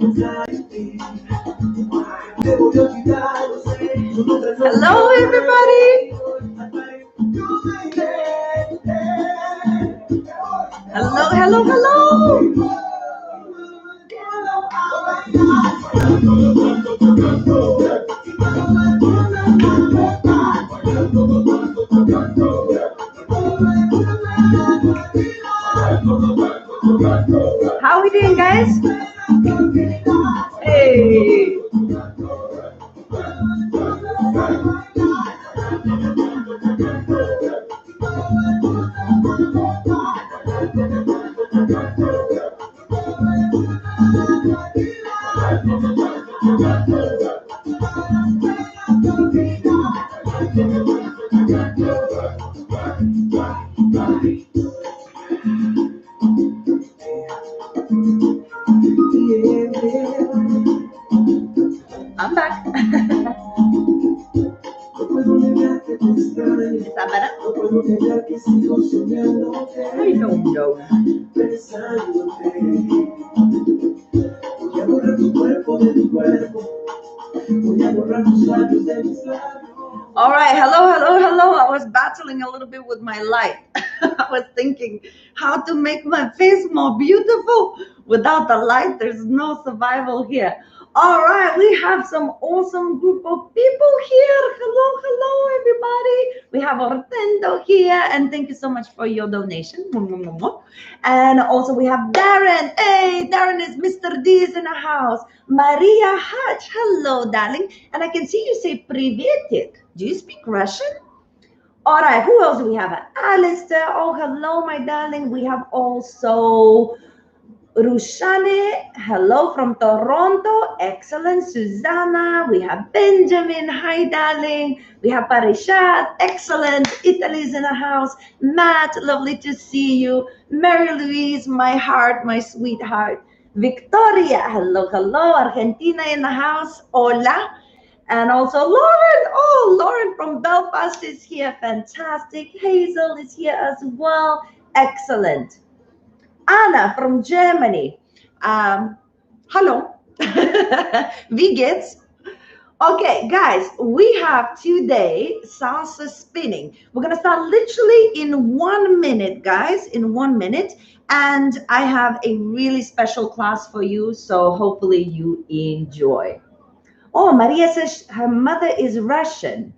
Hello, everybody. Hello, hello, hello. How are we doing, guys? Hey. I'm back. Is that better? I don't know. All right, hello, hello, hello. I was battling a little bit with my light. I was thinking how to make my face more beautiful. Without the light, there's no survival here. All right, we have some awesome group of people here. Hello, hello, everybody. We have Ortendo here, and thank you so much for your donation. And also we have Darren. Hey, Darren is Mr. D is in the house. Maria Hatch, hello, darling. And I can see you say privetic. Do you speak Russian? All right, who else do we have? Alistair. Oh, hello, my darling. We have also Rushane, hello from Toronto. Excellent. Susanna. We have Benjamin. Hi, darling. We have Parishat. Excellent. Italy's in the house. Matt, lovely to see you. Mary Louise, my heart, my sweetheart. Victoria, hello, hello. Argentina in the house. Hola. And also Lauren. Oh, Lauren from Belfast is here. Fantastic. Hazel is here as well. Excellent. Anna from Germany. Hello. Wie geht's? Okay, guys, we have today salsa spinning. We're going to start literally in 1 minute, guys, in 1 minute. And I have a really special class for you, so hopefully you enjoy. Oh, Maria says her mother is Russian.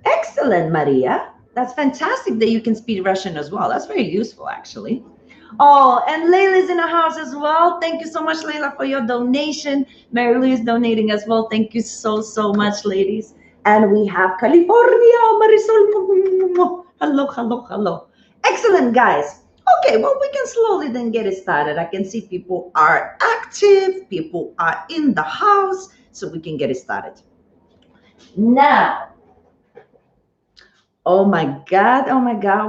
Excellent, Maria. That's fantastic that you can speak Russian as well. That's very useful, actually. Oh, and Layla's in the house as well. Thank you so much, Layla, for your donation. Mary Lou is donating as well. Thank you so, so much, ladies. And we have California, Marisol. Hello, hello, hello. Excellent, guys. Okay, well, we can slowly then get it started. I can see people are active. People are in the house, so we can get it started. Now, oh my God,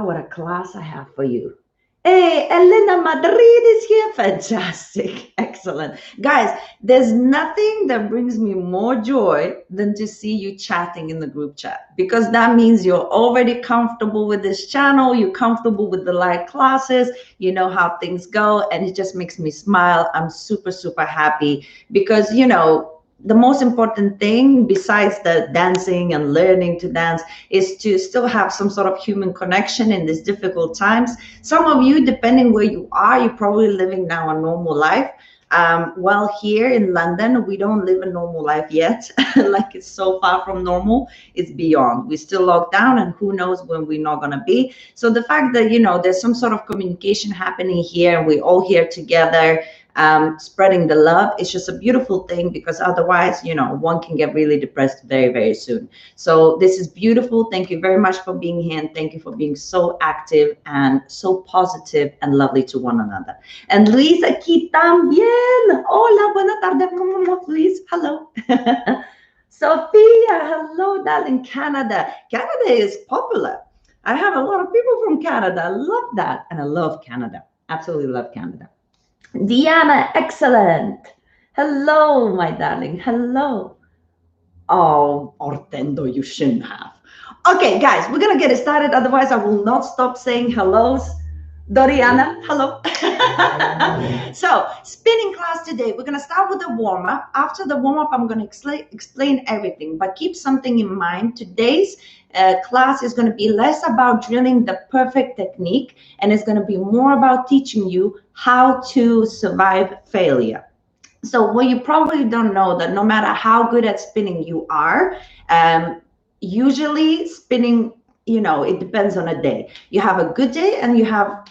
what a class I have for you. Hey, Elena Madrid is here. Fantastic. Excellent. Guys, there's nothing that brings me more joy than to see you chatting in the group chat, because that means you're already comfortable with this channel. You're comfortable with the live classes. You know how things go, and it just makes me smile. I'm super, super happy because, you know, the most important thing besides the dancing and learning to dance is to still have some sort of human connection in these difficult times. Some of you, depending where you are, you're probably living now a normal life. While here in London, we don't live a normal life yet. Like, it's so far from normal, it's beyond. We're still locked down, and who knows when we're not gonna be. So the fact that, you know, there's some sort of communication happening here, and we're all here together, spreading the love, it's just a beautiful thing, because otherwise, you know, one can get really depressed very, very soon. So this is beautiful. Thank you very much for being here, and thank you for being so active and so positive and lovely to one another. And Luis aquí también. Hola, buena tarde, Luis. Hello. Sophia, hello, darling. Canada. Canada is popular. I have a lot of people from Canada. I love that. And I love Canada. Absolutely love Canada. Diana, excellent. Hello, my darling. Hello. Oh, Ortendo, you shouldn't have. Okay, guys, we're going to get it started. Otherwise, I will not stop saying hellos. Doriana, hello. So, spinning class today. We're going to start with a warm up. After the warm up, I'm going to explain everything, but keep something in mind. Today's class is going to be less about drilling the perfect technique, and it's going to be more about teaching you how to survive failure. So, what you probably don't know that no matter how good at spinning you are, usually spinning, it depends on a day. You have a good day and you have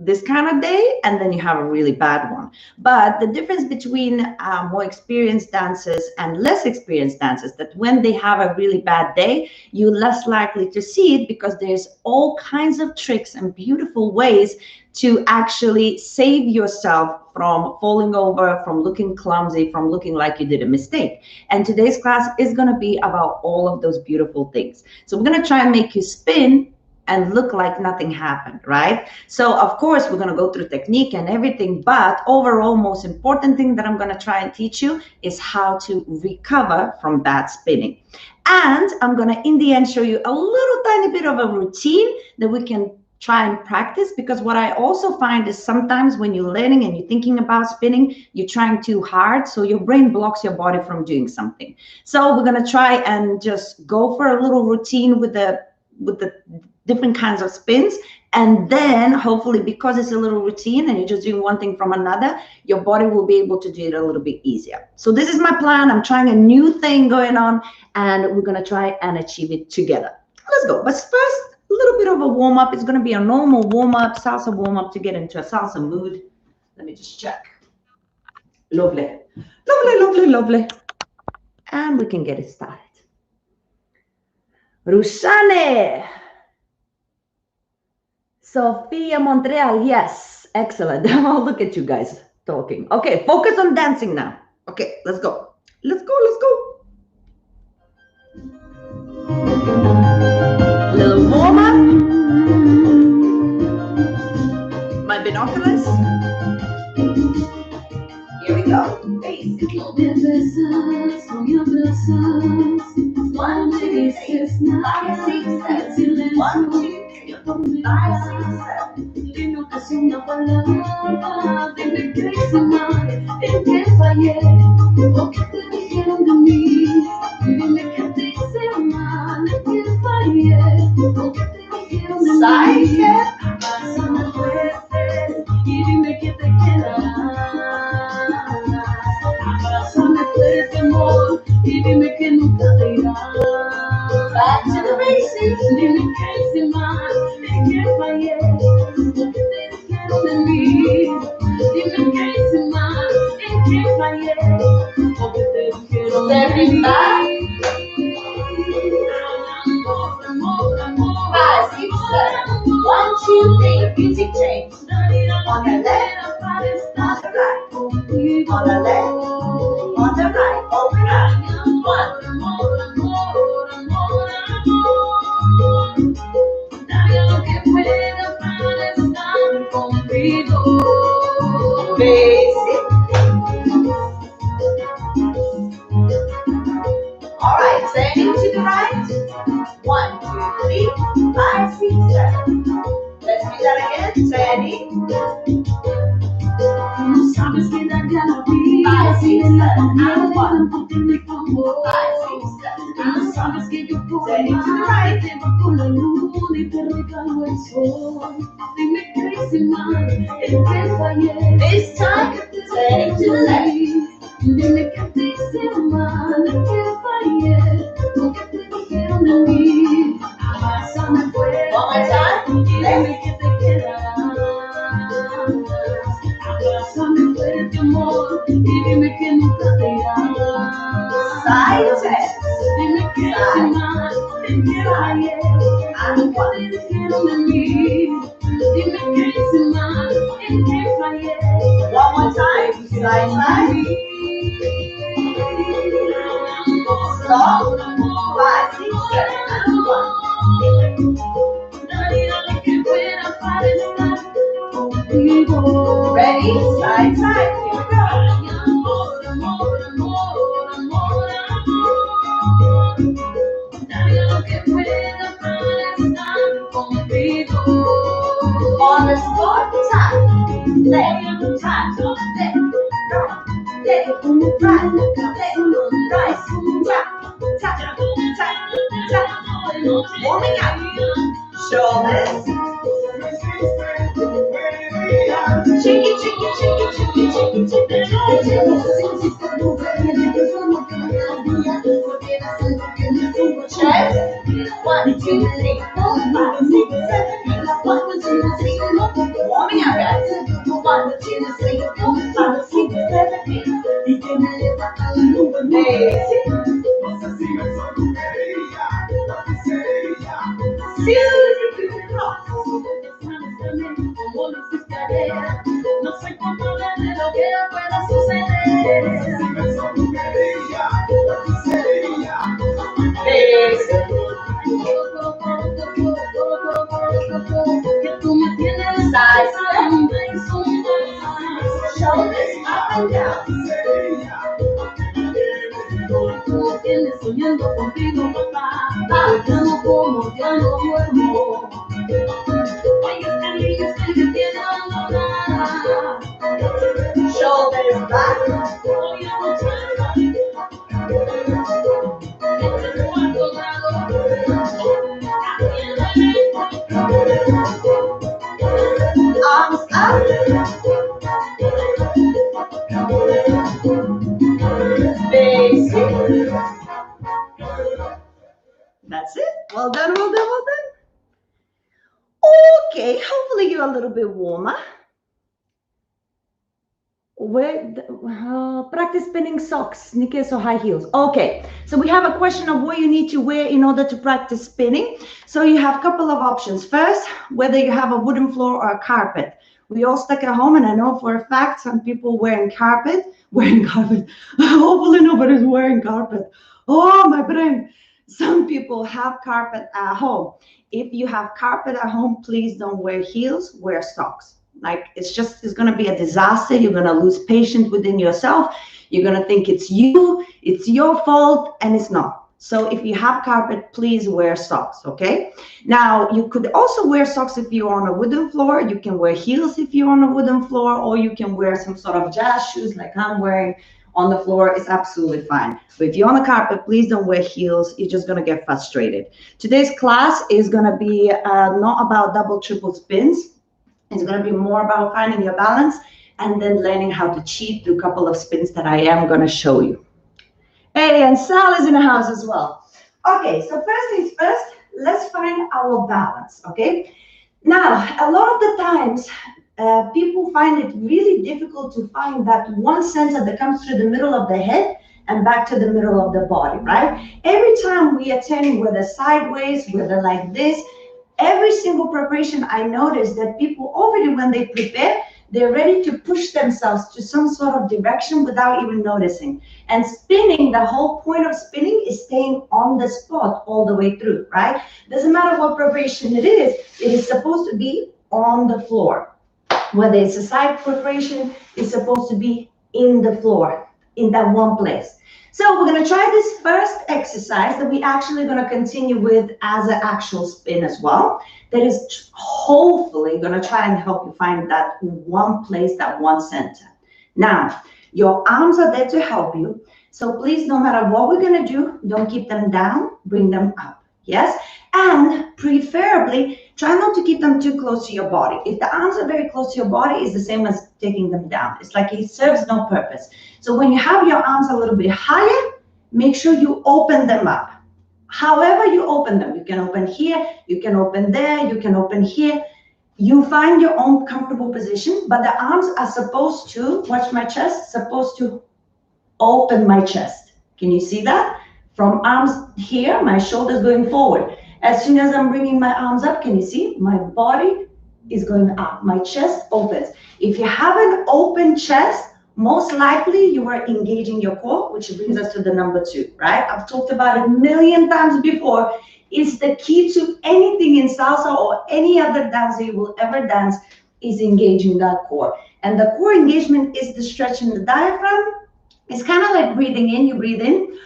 this kind of day, and then you have a really bad one. But the difference between more experienced dancers and less experienced dancers, that when they have a really bad day, you're less likely to see it, because there's all kinds of tricks and beautiful ways to actually save yourself from falling over, from looking clumsy, from looking like you did a mistake. And today's class is going to be about all of those beautiful things. So we're going to try and make you spin and look like nothing happened, right? So of course, we're going to go through technique and everything, but overall, most important thing that I'm going to try and teach you is how to recover from bad spinning. And I'm going to, in the end, show you a little tiny bit of a routine that we can try and practice, because what I also find is sometimes when you're learning and you're thinking about spinning, you're trying too hard, so your brain blocks your body from doing something. So we're going to try and just go for a little routine with the different kinds of spins, and then hopefully, because it's a little routine and you're just doing one thing from another, your body will be able to do it a little bit easier. So this is my plan. I'm trying a new thing going on, and we're going to try and achieve it together. Let's go. But first, a little bit of a warm-up. It's going to be a normal warm-up, salsa warm-up, to get into a salsa mood. Let me just check. Lovely, lovely, lovely, lovely. And we can get it started. Rusane. Sophia Montreal, yes, excellent. Oh, look at you guys talking. Okay, focus on dancing now. Okay, let's go. Let's go, let's go. Little warm up. My binoculars. Here we go. Basic. One, two, three, 5, 6, 7. 1, 2, 3, 5, 6, 7. Dime casi una palabra, dime que hice mal, en qué fallé, o qué te dijeron de mí. Dime que te hice mal, en qué fallé, o qué te dijeron de mí. Abrázame fuerte y dime que te quedarás. Abrázame fuerte, amor, y dime que nunca te irás. Back to the basics. Dime que hice mal, en qué fallé, o qué te dijeron de mí. Dime que hice mal, en qué fallé, o qué te dijeron de mí. 5, 6, 7. 1, 2, 3. Music change. On the left, on the right, on the left, on the right. Open up. 1. Daría lo que pueda para estar contigo. Basic. All right, turning to the right. 1, 2, 3, 5, 6, 7. Let's do that again. Turning. No sabes que daría la vida. 5, 6, 7. And 1. 5, 6, 7. No sabes que yo puedo amarte bajo la luna y te regalo el sol. Dime que hice mal, en qué fallé. This time, turning to the left. Dime que te hice mal, en qué fallé, o qué te dijeron de mí. Abrázame fuerte, dime que te quedarás. Abrázame fuerte, amor, y dime que nunca te irás. Dime que hice mal, en qué fallé, o qué te dijeron de mí. Dime que hice mal, en qué fallé. One more time, side, side. Stop. 5, 6, 7, and 1. Daría lo que fuera para estar contigo. Ready? Side, side. Here we go. Amor, amor, amor, amor, amor. Daría lo que fuera para estar contigo. On the spot. Warming up. Shoulders. Shake it, shake it, shake it, shake it, shake it, shake it, chest. 1, 2, 3, 4, 5, 6, 7, 8. 1, 2, 3, 4. Warming up, guys. 1, 2, 3, 4, 5, 6, 7, 8. No soy culpable de lo que pueda suceder. Que tú me tienes shoulders up and down. Tú me tienes soñando contigo, papá. Ya no como, ya no duermo. Ay, este niño es el que tiene abandonada. Shoulders back. Voy a luchar. Arms up. Basic. That's it. Well done, well done, well done. Okay, hopefully you're a little bit warmer. Practice spinning socks, sneakers or high heels. Okay, so we have a question of what you need to wear in order to practice spinning. So you have a couple of options. First, whether you have a wooden floor or a carpet. We all stuck at home, and I know for a fact some people wearing carpet. Hopefully nobody's wearing carpet. Oh, my brain. Some people have carpet at home. If you have carpet at home, please don't wear heels, wear socks. Like it's going to be a disaster. You're going to lose patience within yourself. You're going to think it's you, it's your fault, and it's not. So if you have carpet, please wear socks, okay? Now, you could also wear socks if you're on a wooden floor. You can wear heels if you're on a wooden floor, or you can wear some sort of jazz shoes like I'm wearing on the floor. It's absolutely fine. But if you're on the carpet, please don't wear heels. You're just going to get frustrated. Today's class is going to be not about double, triple spins. It's going to be more about finding your balance and then learning how to cheat through a couple of spins that I am going to show you. Hey, and Sal is in the house as well. Okay, so first things first, let's find our balance, okay? Now, a lot of the times, people find it really difficult to find that one center that comes through the middle of the head and back to the middle of the body, right? Every time we are turning, whether sideways, whether like this, every single preparation, I notice that people already, when they prepare, they're ready to push themselves to some sort of direction without even noticing. And spinning, the whole point of spinning is staying on the spot all the way through, right? Doesn't matter what preparation it is supposed to be on the floor. Whether it's a side preparation, it's supposed to be in the floor, in that one place. So we're going to try this first exercise that we actually going to continue with as an actual spin as well. That is hopefully going to try and help you find that one place, that one center. Now, your arms are there to help you. So please, no matter what we're going to do, don't keep them down, bring them up. Yes? And preferably, try not to keep them too close to your body. If the arms are very close to your body, it's the same as taking them down. It's like it serves no purpose. So when you have your arms a little bit higher, make sure you open them up. However you open them, you can open here, you can open there, you can open here. You find your own comfortable position, but the arms are supposed to, watch my chest, supposed to open my chest. Can you see that? From arms here, my shoulders going forward. As soon as I'm bringing my arms up, can you see? My body is going up. My chest opens. If you have an open chest, most likely you are engaging your core, which brings us to the number 2, right? I've talked about it a million times before. It's the key to anything in salsa or any other dance that you will ever dance is engaging that core. And the core engagement is the stretch in the diaphragm. It's kind of like breathing in, you breathe in.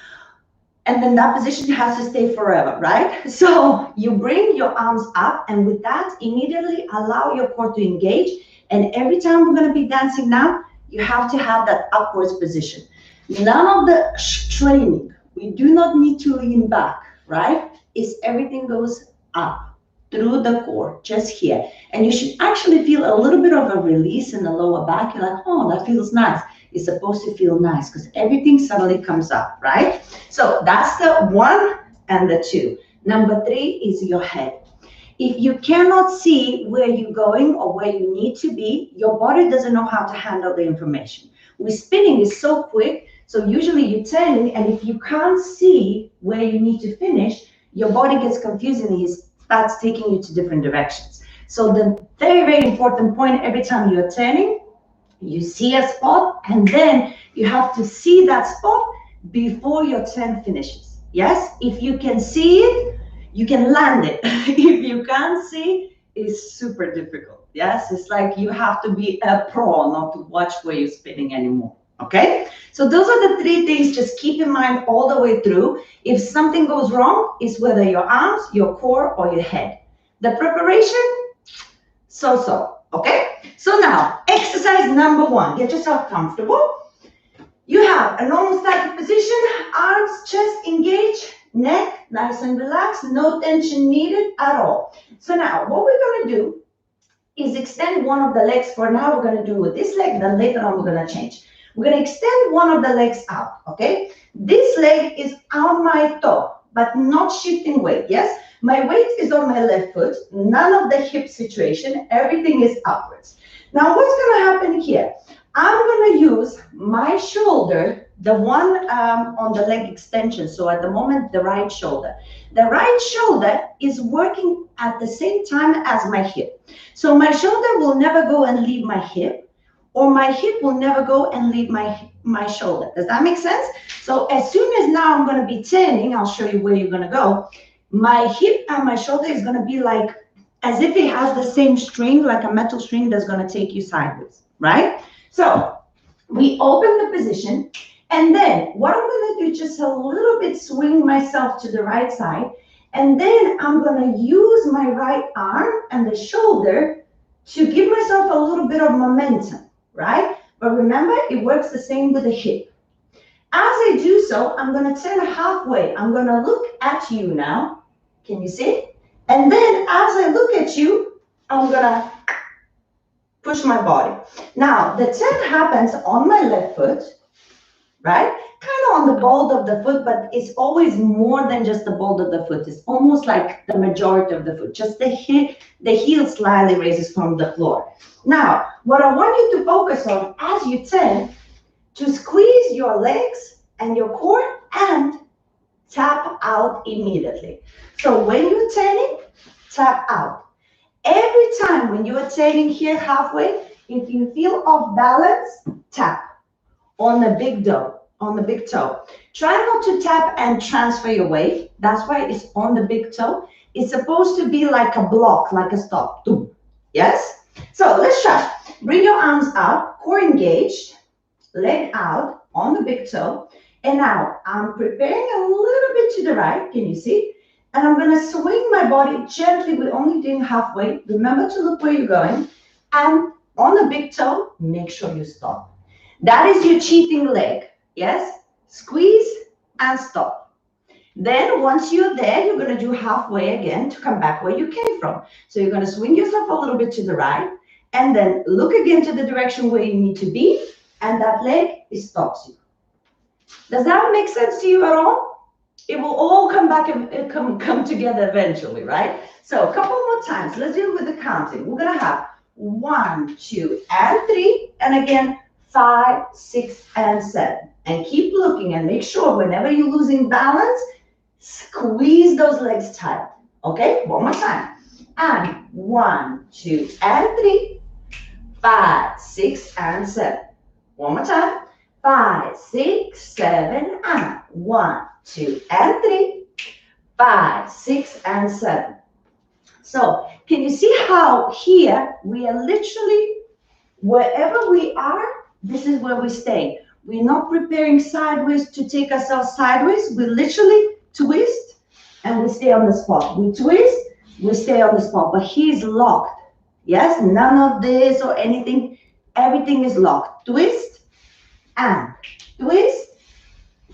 And then that position has to stay forever, right? So you bring your arms up, and with that, immediately allow your core to engage. And every time we're going to be dancing now, you have to have that upwards position. None of the straining. We do not need to lean back, right? Is everything goes up through the core, just here. And you should actually feel a little bit of a release in the lower back. You're like, oh, that feels nice. It's supposed to feel nice because everything suddenly comes up, right? So that's the 1 and the 2. Number 3 is your head. If you cannot see where you're going or where you need to be, your body doesn't know how to handle the information. With spinning is so quick, so usually you're turning, and if you can't see where you need to finish, your body gets confused and it starts taking you to different directions. So the very, very important point every time you're turning, you see a spot, and then you have to see that spot before your turn finishes. Yes, if you can see it, you can land it. If you can't see, it's super difficult. Yes, it's like you have to be a pro not to watch where you're spinning anymore. Okay, so those are the 3 things. Just keep in mind all the way through. If something goes wrong, it's whether your arms, your core, or your head. The preparation, so. Okay, so now exercise number 1. Get yourself comfortable. You have a normal static position, arms, chest engaged, neck nice and relaxed, no tension needed at all. So now what we're going to do is extend one of the legs. For now, we're going to do with this leg, then later on we're going to change. We're going to extend one of the legs out, okay? This leg is on my toe, but not shifting weight, yes? My weight is on my left foot, none of the hip situation, everything is upwards. Now what's going to happen here? I'm going to use my shoulder, the one on the leg extension. So at the moment, the right shoulder. The right shoulder is working at the same time as my hip. So my shoulder will never go and leave my hip, or my hip will never go and leave my shoulder. Does that make sense? So as soon as now I'm going to be turning, I'll show you where you're going to go. My hip and my shoulder is going to be like, as if it has the same string, like a metal string that's going to take you sideways, right? So we open the position, and then what I'm going to do, just a little bit swing myself to the right side, and then I'm going to use my right arm and the shoulder to give myself a little bit of momentum, right? But remember, it works the same with the hip. As I do so, I'm going to turn halfway. I'm going to look at you now. Can you see? And then as I look at you, I'm going to push my body. Now, the turn happens on my left foot, right? Kind of on the ball of the foot, but it's always more than just the ball of the foot. It's almost like the majority of the foot. Just the heel slightly raises from the floor. Now, what I want you to focus on as you turn, to squeeze your legs and your core and tap out immediately. So when you're turning, tap out. Every time when you are turning here halfway, if you feel off balance, tap on the big toe. Try not to tap and transfer your weight. That's why it's on the big toe. It's supposed to be like a block, like a stop. Yes? So let's try. Bring your arms up, core engaged, leg out on the big toe. And now I'm preparing a little bit to the right. Can you see? And I'm going to swing my body gently. We're only doing halfway. Remember to look where you're going. And on the big toe, make sure you stop. That is your cheating leg. Yes? Squeeze and stop. Then once you're there, you're going to do halfway again to come back where you came from. So you're going to swing yourself a little bit to the right. And then look again to the direction where you need to be. And that leg, it stops you. Does that make sense to you at all? It will all come back and come together eventually, right? So a couple more times. Let's do it with the counting. We're going to have 1, 2, and 3. And again, 5, 6, and 7. And keep looking and make sure whenever you're losing balance, squeeze those legs tight. Okay? One more time. And 1, 2, and 3. 5, 6, and 7. One more time. 5, 6, 7, and 1, 2, and 3, 5, 6, and 7. So can you see how here we are literally, wherever we are, this is where we stay. We're not preparing sideways to take ourselves sideways. We literally twist and we stay on the spot. We twist, we stay on the spot, but he's locked. Yes, none of this or anything. Everything is locked. Twist and twist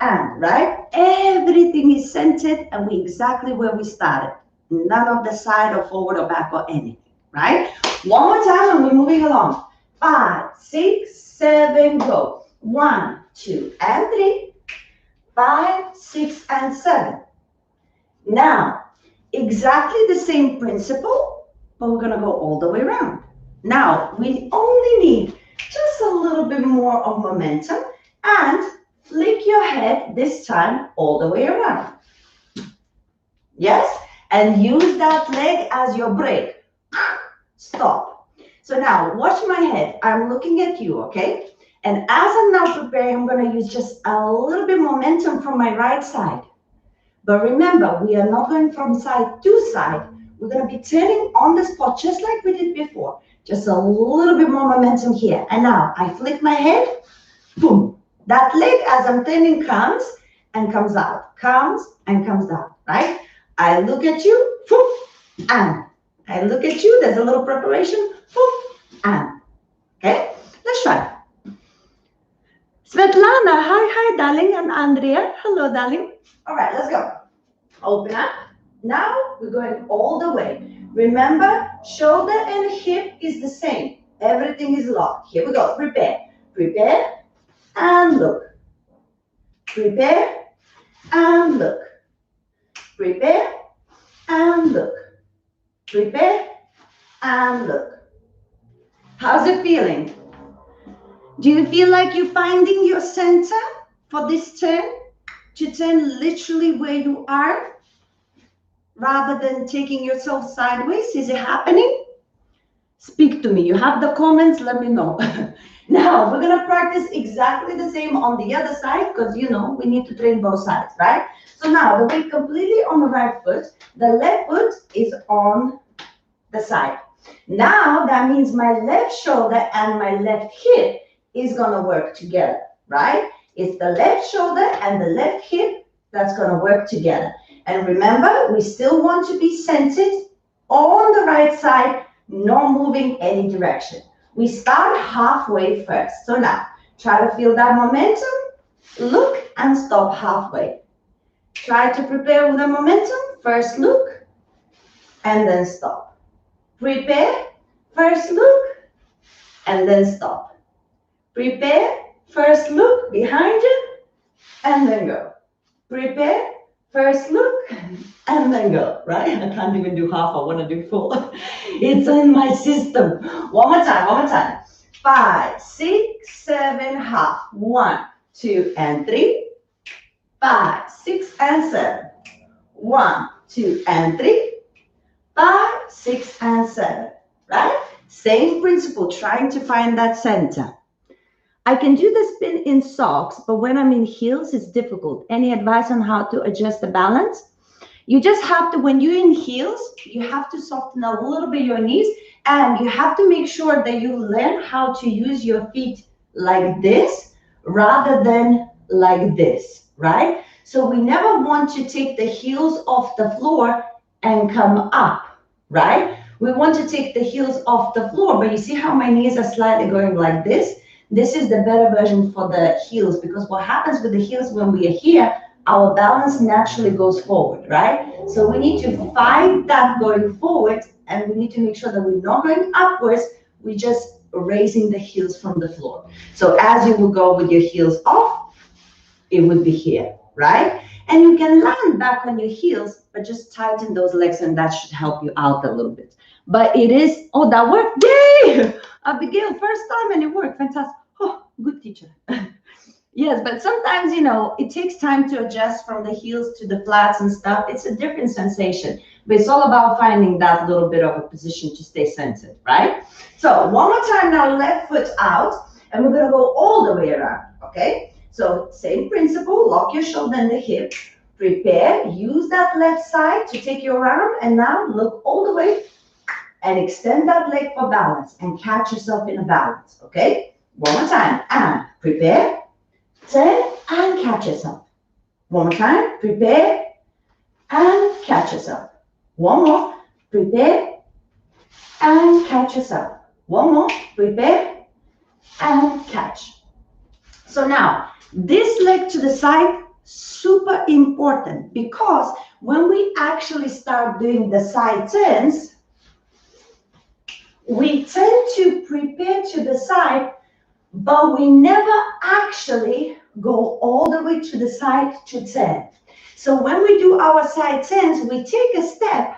and, right? Everything is centered and we exactly where we started. None of the side or forward or back or anything, right? One more time and we're moving along. 5, 6, 7, go. 1, 2, and 3. 5, 6, and 7. Now, exactly the same principle, but we're going to go all the way around. Now, we only need just a little bit more of momentum and flick your head this time all the way around. Yes? And use that leg as your brake. Stop. So now, watch my head. I'm looking at you, okay? And as I'm now preparing, I'm going to use just a little bit momentum from my right side. But remember, we are not going from side to side. We're going to be turning on the spot just like we did before. Just a little bit more momentum here. And now I flick my head. Boom. That leg as I'm turning comes and comes out. Comes and comes out, right? I look at you. And I look at you. There's a little preparation. And. Okay? Let's try. Svetlana, hi, darling. I'm Andrea. Hello, darling. All right, let's go. Open up. Now we're going all the way. Remember, shoulder and hip is the same. Everything is locked. Here we go. Prepare. Prepare and look. Prepare and look. Prepare and look. Prepare and look. How's it feeling? Do you feel like you're finding your center for this turn? To turn literally where you are rather than taking yourself sideways? Is it happening? Speak to me. You have the comments, let me know. Now, we're going to practice exactly the same on the other side because, you know, we need to train both sides, right? So now, the weight completely on the right foot. The left foot is on the side. Now, that means my left shoulder and my left hip is going to work together, right? It's the left shoulder and the left hip that's going to work together. And remember, we still want to be centered on the right side, not moving any direction. We start halfway first. So now, try to feel that momentum. Look and stop halfway. Try to prepare with the momentum. First look and then stop. Prepare, first look and then stop. Prepare, first look behind you and then go. Prepare, first look and then go, right? I can't even do half, I want to do full. It's in my system. One more time. 5, 6, 7, half. 1, 2, and 3. 5, 6, and 7. 1, 2, and 3. 5, 6, and 7, right? Same principle, trying to find that center. I can do the spin in socks, but when I'm in heels, it's difficult. Any advice on how to adjust the balance? You just have to, when you're in heels, you have to soften a little bit your knees, and you have to make sure that you learn how to use your feet like this rather than like this, right? So we never want to take the heels off the floor and come up, right? We want to take the heels off the floor, but you see how my knees are slightly going like this? This is the better version for the heels, because what happens with the heels when we are here, our balance naturally goes forward, right? So we need to fight that going forward, and we need to make sure that we're not going upwards, we're just raising the heels from the floor. So as you will go with your heels off, it would be here, right? And you can land back on your heels, but just tighten those legs, and that should help you out a little bit. But it is, oh, that worked, yay! Abigail, first time and it worked, fantastic. Oh, good teacher. Yes, but sometimes, you know, it takes time to adjust from the heels to the flats and stuff. It's a different sensation, but it's all about finding that little bit of a position to stay centered, right? So one more time now, left foot out, and we're gonna go all the way around, okay? So same principle, lock your shoulder and the hip, prepare, use that left side to take you around, and now look all the way and extend that leg for balance and catch yourself in a balance, okay? One more time, and prepare, turn, and catch yourself. One more time, prepare, and catch yourself. One more, prepare, and catch yourself. One more, prepare, and catch. So now, this leg to the side, super important, because when we actually start doing the side turns, we tend to prepare to the side, but we never actually go all the way to the side to turn. So when we do our side turns, we take a step,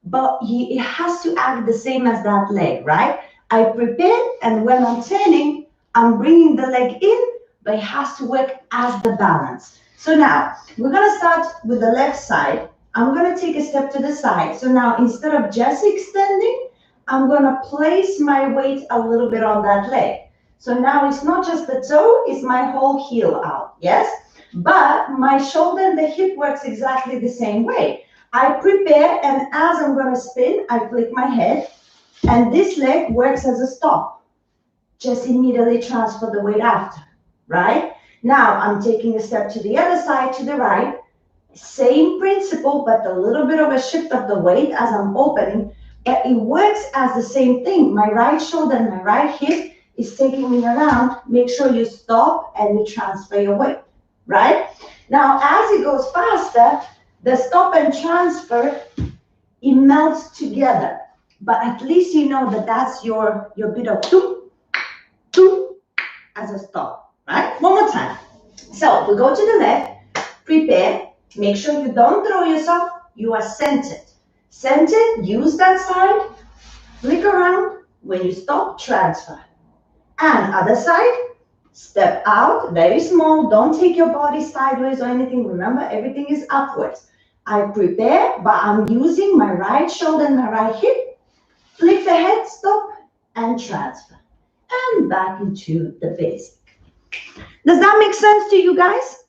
but it has to act the same as that leg, right? I prepare, and when I'm turning, I'm bringing the leg in, but it has to work as the balance. So now, we're gonna start with the left side. I'm gonna take a step to the side. So now, instead of just extending, I'm gonna place my weight a little bit on that leg. So now it's not just the toe, it's my whole heel out, yes? But my shoulder and the hip works exactly the same way. I prepare, and as I'm gonna spin, I flick my head, and this leg works as a stop. Just immediately transfer the weight after, right? Now I'm taking a step to the other side, to the right. Same principle, but a little bit of a shift of the weight as I'm opening, but it works as the same thing. My right shoulder and my right hip is taking me around. Make sure you stop and you transfer your weight, right? Now, as it goes faster, the stop and transfer, it melts together. But at least you know that that's your bit of toom, toom, as a stop, right? One more time. So we go to the left, prepare, make sure you don't throw yourself, you are centered. Centered, use that side, flick around, when you stop, transfer. And other side, step out, very small, don't take your body sideways or anything, remember everything is upwards. I prepare, but I'm using my right shoulder and my right hip, flick the head, stop, and transfer. And back into the basic. Does that make sense to you guys?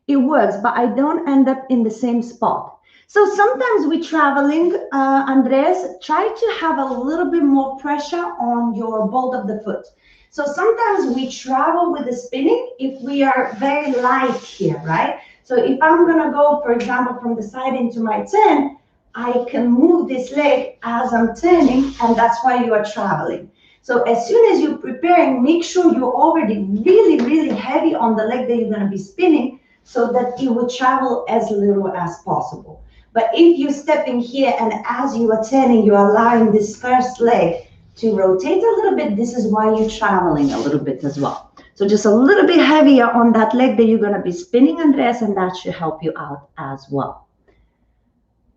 It works, but I don't end up in the same spot. So sometimes we traveling, Andres, try to have a little bit more pressure on your ball of the foot. So sometimes we travel with the spinning if we are very light here, right? So if I'm gonna go, for example, from the side into my turn, I can move this leg as I'm turning, and that's why you are traveling. So as soon as you're preparing, make sure you're already really, really heavy on the leg that you're gonna be spinning, so that it will travel as little as possible. But if you're stepping here and as you are turning, you're allowing this first leg to rotate a little bit, this is why you're traveling a little bit as well. So just a little bit heavier on that leg that you're going to be spinning, Andres, and that should help you out as well.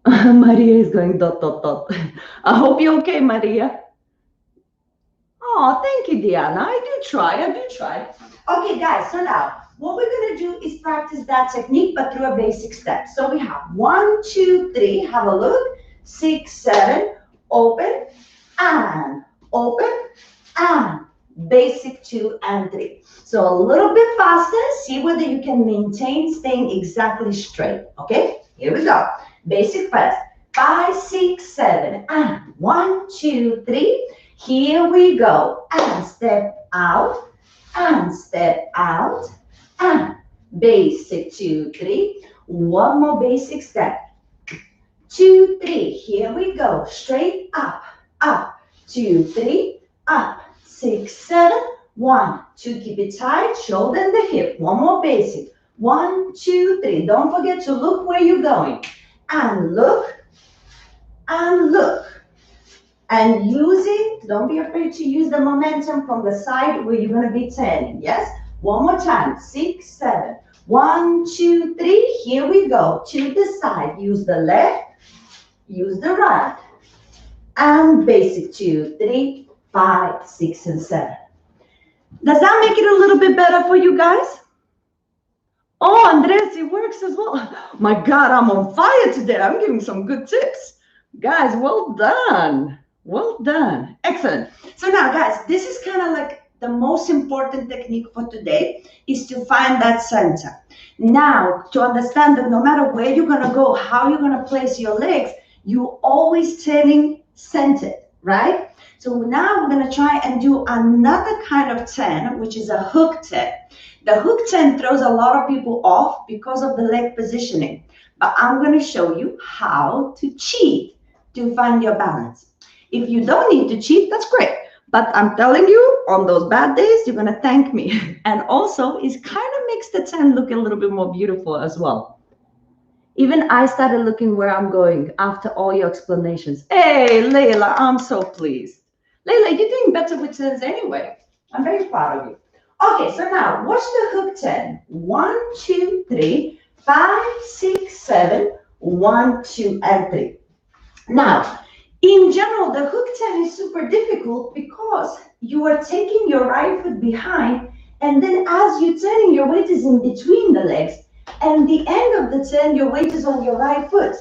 Maria is going dot, dot, dot. I hope you're okay, Maria. Oh, thank you, Diana. I do try. Okay, guys, so now what we're going to do is practice that technique, but through a basic step. So we have 1, 2, 3, have a look, 6, 7, open, and open, and basic 2 and 3. So a little bit faster, see whether you can maintain staying exactly straight, okay? Here we go. Basic first, 5, 6, 7, and 1, 2, 3. Here we go, and step out, and step out, and basic 2, 3. One more basic step. 2, 3. Here we go. Straight up, up. 2, 3, up. 6, 7. 1, 2. Keep it tight. Shoulder and the hip. One more basic. 1, 2, 3. Don't forget to look where you're going. And look. And look. And using, don't be afraid to use the momentum from the side where you're going to be turning. Yes? One more time. 6, 7. 1, 2, 3. Here we go. To the side. Use the left. Use the right. And basic 2, 3, 5, 6, and 7. Does that make it a little bit better for you guys? Oh, Andres, it works as well. My God, I'm on fire today. I'm giving some good tips. Guys, well done. Well done. Excellent. So now, guys, this is kind of like the most important technique for today is to find that center. Now, to understand that no matter where you're going to go, how you're going to place your legs, you're always turning centered, right? So now we're going to try and do another kind of turn, which is a hook turn. The hook turn throws a lot of people off because of the leg positioning. But I'm going to show you how to cheat to find your balance. If you don't need to cheat, that's great. But I'm telling you, on those bad days, you're going to thank me. And also, it kind of makes the turn look a little bit more beautiful as well. Even I started looking where I'm going after all your explanations. Hey, Layla, I'm so pleased. Layla, you're doing better with turns anyway. I'm very proud of you. Okay, so now watch the hook turn. 1, 2, 3, 5, 6, 7, 1, 2, and 3. Now, in general, the hook turn is super difficult because you are taking your right foot behind, and then as you're turning, your weight is in between the legs, and the end of the turn, your weight is on your right foot.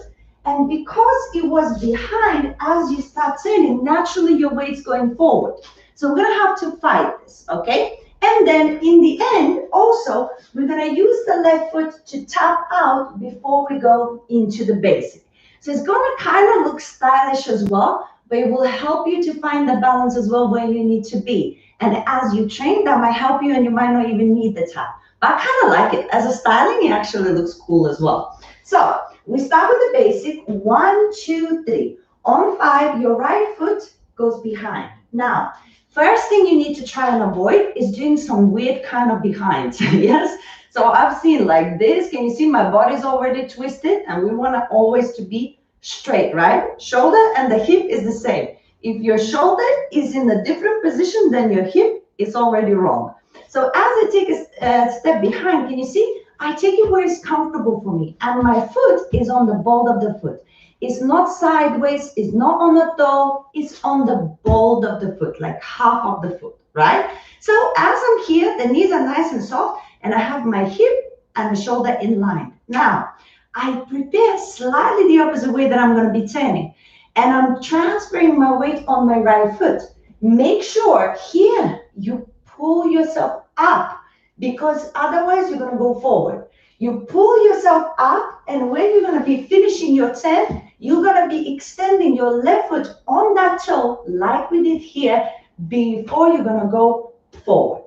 And because it was behind, as you start turning, naturally your weight's going forward. So we're gonna have to fight this, okay? And then in the end, also, we're gonna use the left foot to tap out before we go into the basic. So it's gonna kind of look stylish as well, but it will help you to find the balance as well where you need to be. And as you train, that might help you and you might not even need the tap. But I kind of like it. As a styling, it actually looks cool as well. So we start with the basic. 1, 2, 3. On 5, your right foot goes behind. Now, first thing you need to try and avoid is doing some weird kind of behinds. Yes? So I've seen like this. Can you see my body's already twisted? And we want to always to be straight, right? Shoulder and the hip is the same. If your shoulder is in a different position than your hip, it's already wrong. So as I take a step behind, can you see? I take it where it's comfortable for me. And my foot is on the ball of the foot. It's not sideways, it's not on the toe, it's on the ball of the foot, like half of the foot, right? So as I'm here, the knees are nice and soft, and I have my hip and the shoulder in line. Now, I prepare slightly the opposite way that I'm going to be turning, and I'm transferring my weight on my right foot. Make sure here you pull yourself up, because otherwise you're going to go forward. You pull yourself up, and when you're going to be finishing your turn, you're going to be extending your left foot on that toe like we did here before you're going to go forward.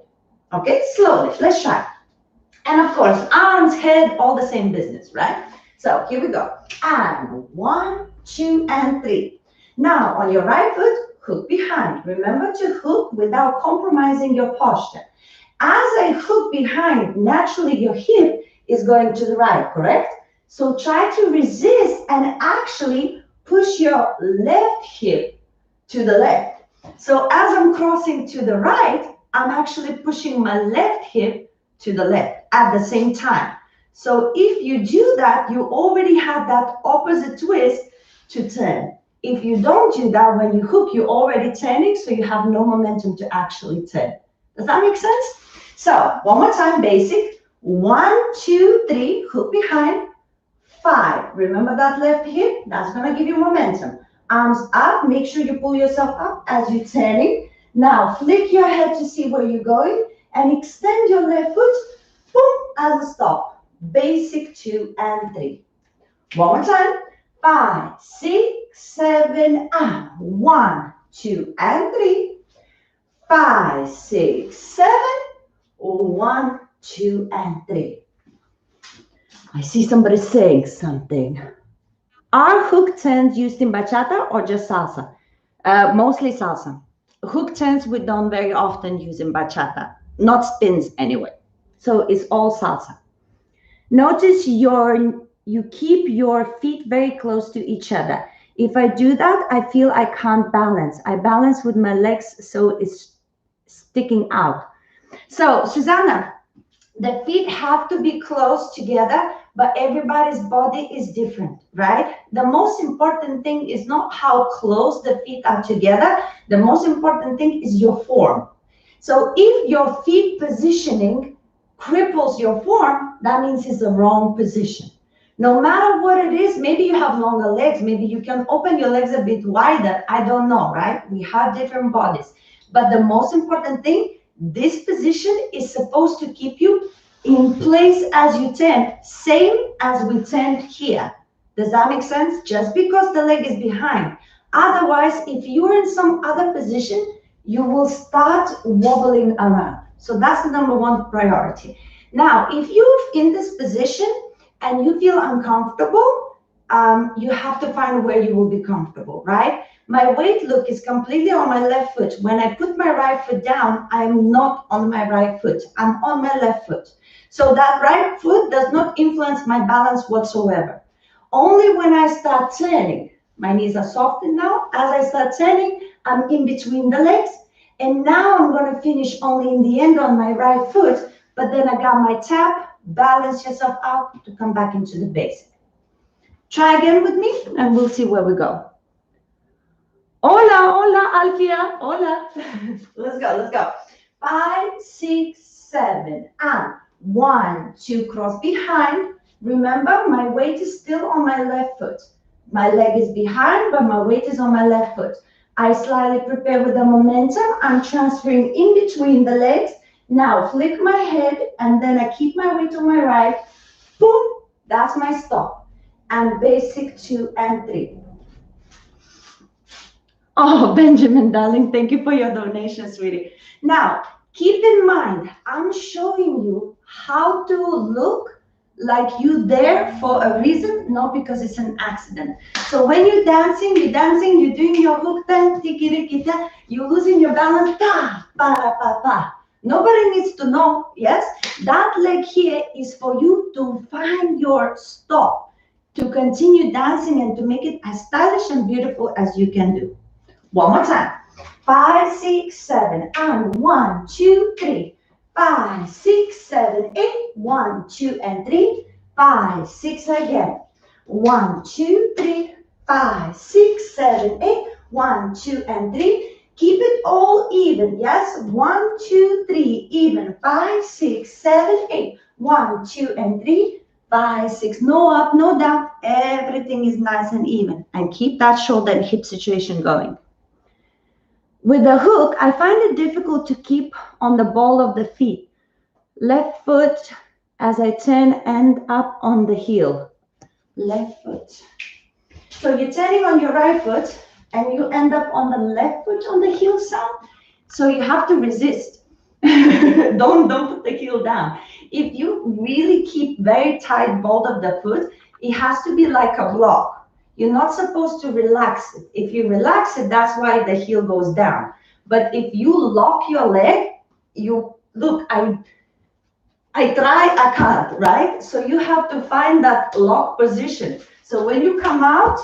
Okay, slowly, let's try. And of course, arms, head, all the same business, right? So here we go. And 1, 2, and 3. Now on your right foot, hook behind. Remember to hook without compromising your posture. As I hook behind, naturally your hip is going to the right, correct? So try to resist and actually push your left hip to the left. So as I'm crossing to the right, I'm actually pushing my left hip to the left at the same time. So if you do that, you already have that opposite twist to turn. If you don't do that, when you hook, you're already turning, so you have no momentum to actually turn. Does that make sense? So one more time, basic. 1, 2, 3, hook behind. 5, remember that left hip? That's gonna give you momentum. Arms up, make sure you pull yourself up as you're turning. Now flick your head to see where you're going and extend your left foot, boom, as a stop. Basic 2 and 3. One more time. 5, 6, 7, and 1, 2, and 3. 5, 6, 7, 1, 2, and 3. I see somebody saying something. Are hook turns used in bachata or just salsa? Mostly salsa. Hook turns we don't very often use in bachata, not spins anyway. So it's all salsa. Notice you keep your feet very close to each other. If I do that, I feel I can't balance. I balance with my legs, so it's sticking out. So, Susanna, the feet have to be close together, but everybody's body is different, right? The most important thing is not how close the feet are together. The most important thing is your form. So if your feet positioning cripples your form, that means it's the wrong position. No matter what it is, maybe you have longer legs, maybe you can open your legs a bit wider. I don't know, right? We have different bodies. But the most important thing, this position is supposed to keep you in place as you turn, same as we turned here. Does that make sense? Just because the leg is behind. Otherwise, if you're in some other position, you will start wobbling around. So that's the number one priority. Now, if you're in this position and you feel uncomfortable, you have to find where you will be comfortable, right? My weight, look, is completely on my left foot. When I put my right foot down, I am not on my right foot. I'm on my left foot. So that right foot does not influence my balance whatsoever. Only when I start turning, my knees are softened now. As I start turning, I'm in between the legs. And now I'm going to finish only in the end on my right foot. But then I got my tap, balance yourself out to come back into the basic. Try again with me and we'll see where we go. Hola, hola, Alfia, hola. Let's go, let's go. 5, 6, 7, and 1, 2, cross behind. Remember, my weight is still on my left foot. My leg is behind, but my weight is on my left foot. I slightly prepare with the momentum. I'm transferring in between the legs. Now flick my head, and then I keep my weight on my right. Boom, that's my stop. And basic 2 and 3. Oh, Benjamin, darling, thank you for your donation, sweetie. Now, keep in mind, I'm showing you how to look like you there for a reason, not because it's an accident. So when you're dancing, you're doing your hook dance, you're losing your balance, pa, pa, pa, pa. Nobody needs to know, yes? That leg here is for you to find your stop, to continue dancing and to make it as stylish and beautiful as you can do. One more time. 5, 6, 7, and 1, 2, 3. 5, 6, 7, 8. 1, 2, and 3. 5, 6 again. 1, 2, 3. 5, 6, 7, 8. 1, 2, and 3. Keep it all even. Yes. 1, 2, 3. Even. 5, 6, 7, 8. 1, 2, and 3. 5, 6. No up, no down. Everything is nice and even. And keep that shoulder and hip situation going. With the hook, I find it difficult to keep on the ball of the feet. Left foot as I turn end up on the heel. Left foot. So you're turning on your right foot and you end up on the left foot on the heel sound. So you have to resist. Don't put the heel down. If you really keep very tight ball of the foot, it has to be like a block. You're not supposed to relax it. If you relax it, that's why the heel goes down. But if you lock your leg, you look, I try, I can't, right? So you have to find that lock position. So when you come out,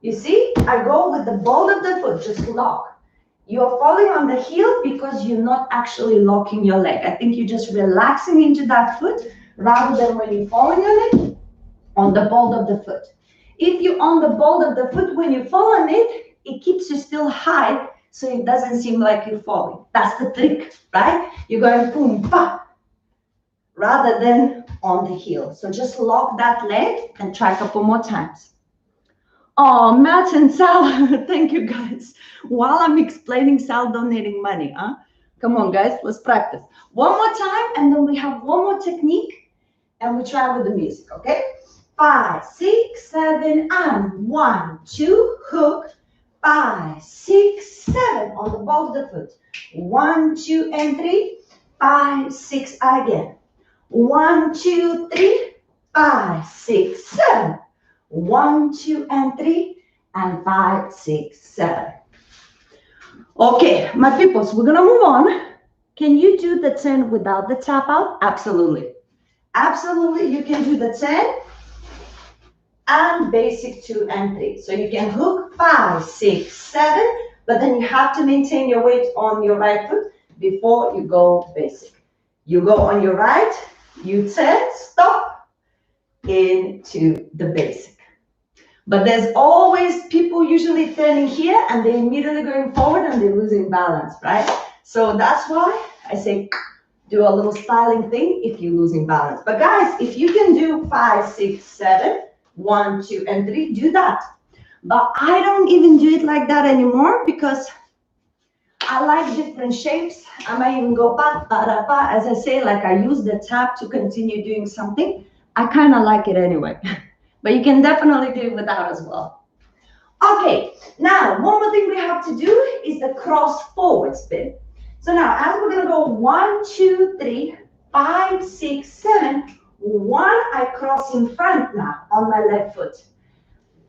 you see, I go with the ball of the foot, just lock. You're falling on the heel because you're not actually locking your leg. I think you're just relaxing into that foot rather than when you're falling on it, on the ball of the foot. If you're on the ball of the foot, when you fall on it, it keeps you still high, so it doesn't seem like you're falling. That's the trick, right? You're going boom, pa, rather than on the heel. So just lock that leg and try a couple more times. Oh, Matt and Sal, thank you guys. While I'm explaining, Sal donating money, huh? Come on, guys, let's practice. One more time, and then we have one more technique, and we try with the music, okay? 5, 6, 7, and 1, 2, hook. 5, 6, 7 on the ball of the foot. 1, 2, and 3. 5, 6 again. 1, 2, 3. 5, 6, 7. 1, 2, and 3. And 5, 6, 7. Okay, my peoples, we're gonna move on. Can you do the 10 without the tap out? Absolutely. Absolutely, you can do the 10. And basic 2 and 3. So you can hook 5, 6, 7, but then you have to maintain your weight on your right foot before you go basic. You go on your right, you turn, stop, into the basic. But there's always people usually turning here and they're immediately going forward and they're losing balance, right? So that's why I say do a little styling thing if you're losing balance. But guys, if you can do 5, 6, 7, 1, 2, and 3, do that. But I don't even do it like that anymore because I like different shapes. I might even go pa, pa, da, pa. As I say, like I use the tap to continue doing something. I kind of like it anyway. But you can definitely do it without as well. Okay, now one more thing we have to do is the cross forward spin. So now, as we're gonna go 1, 2, 3, 5, 6, 7, 1, I cross in front now on my left foot.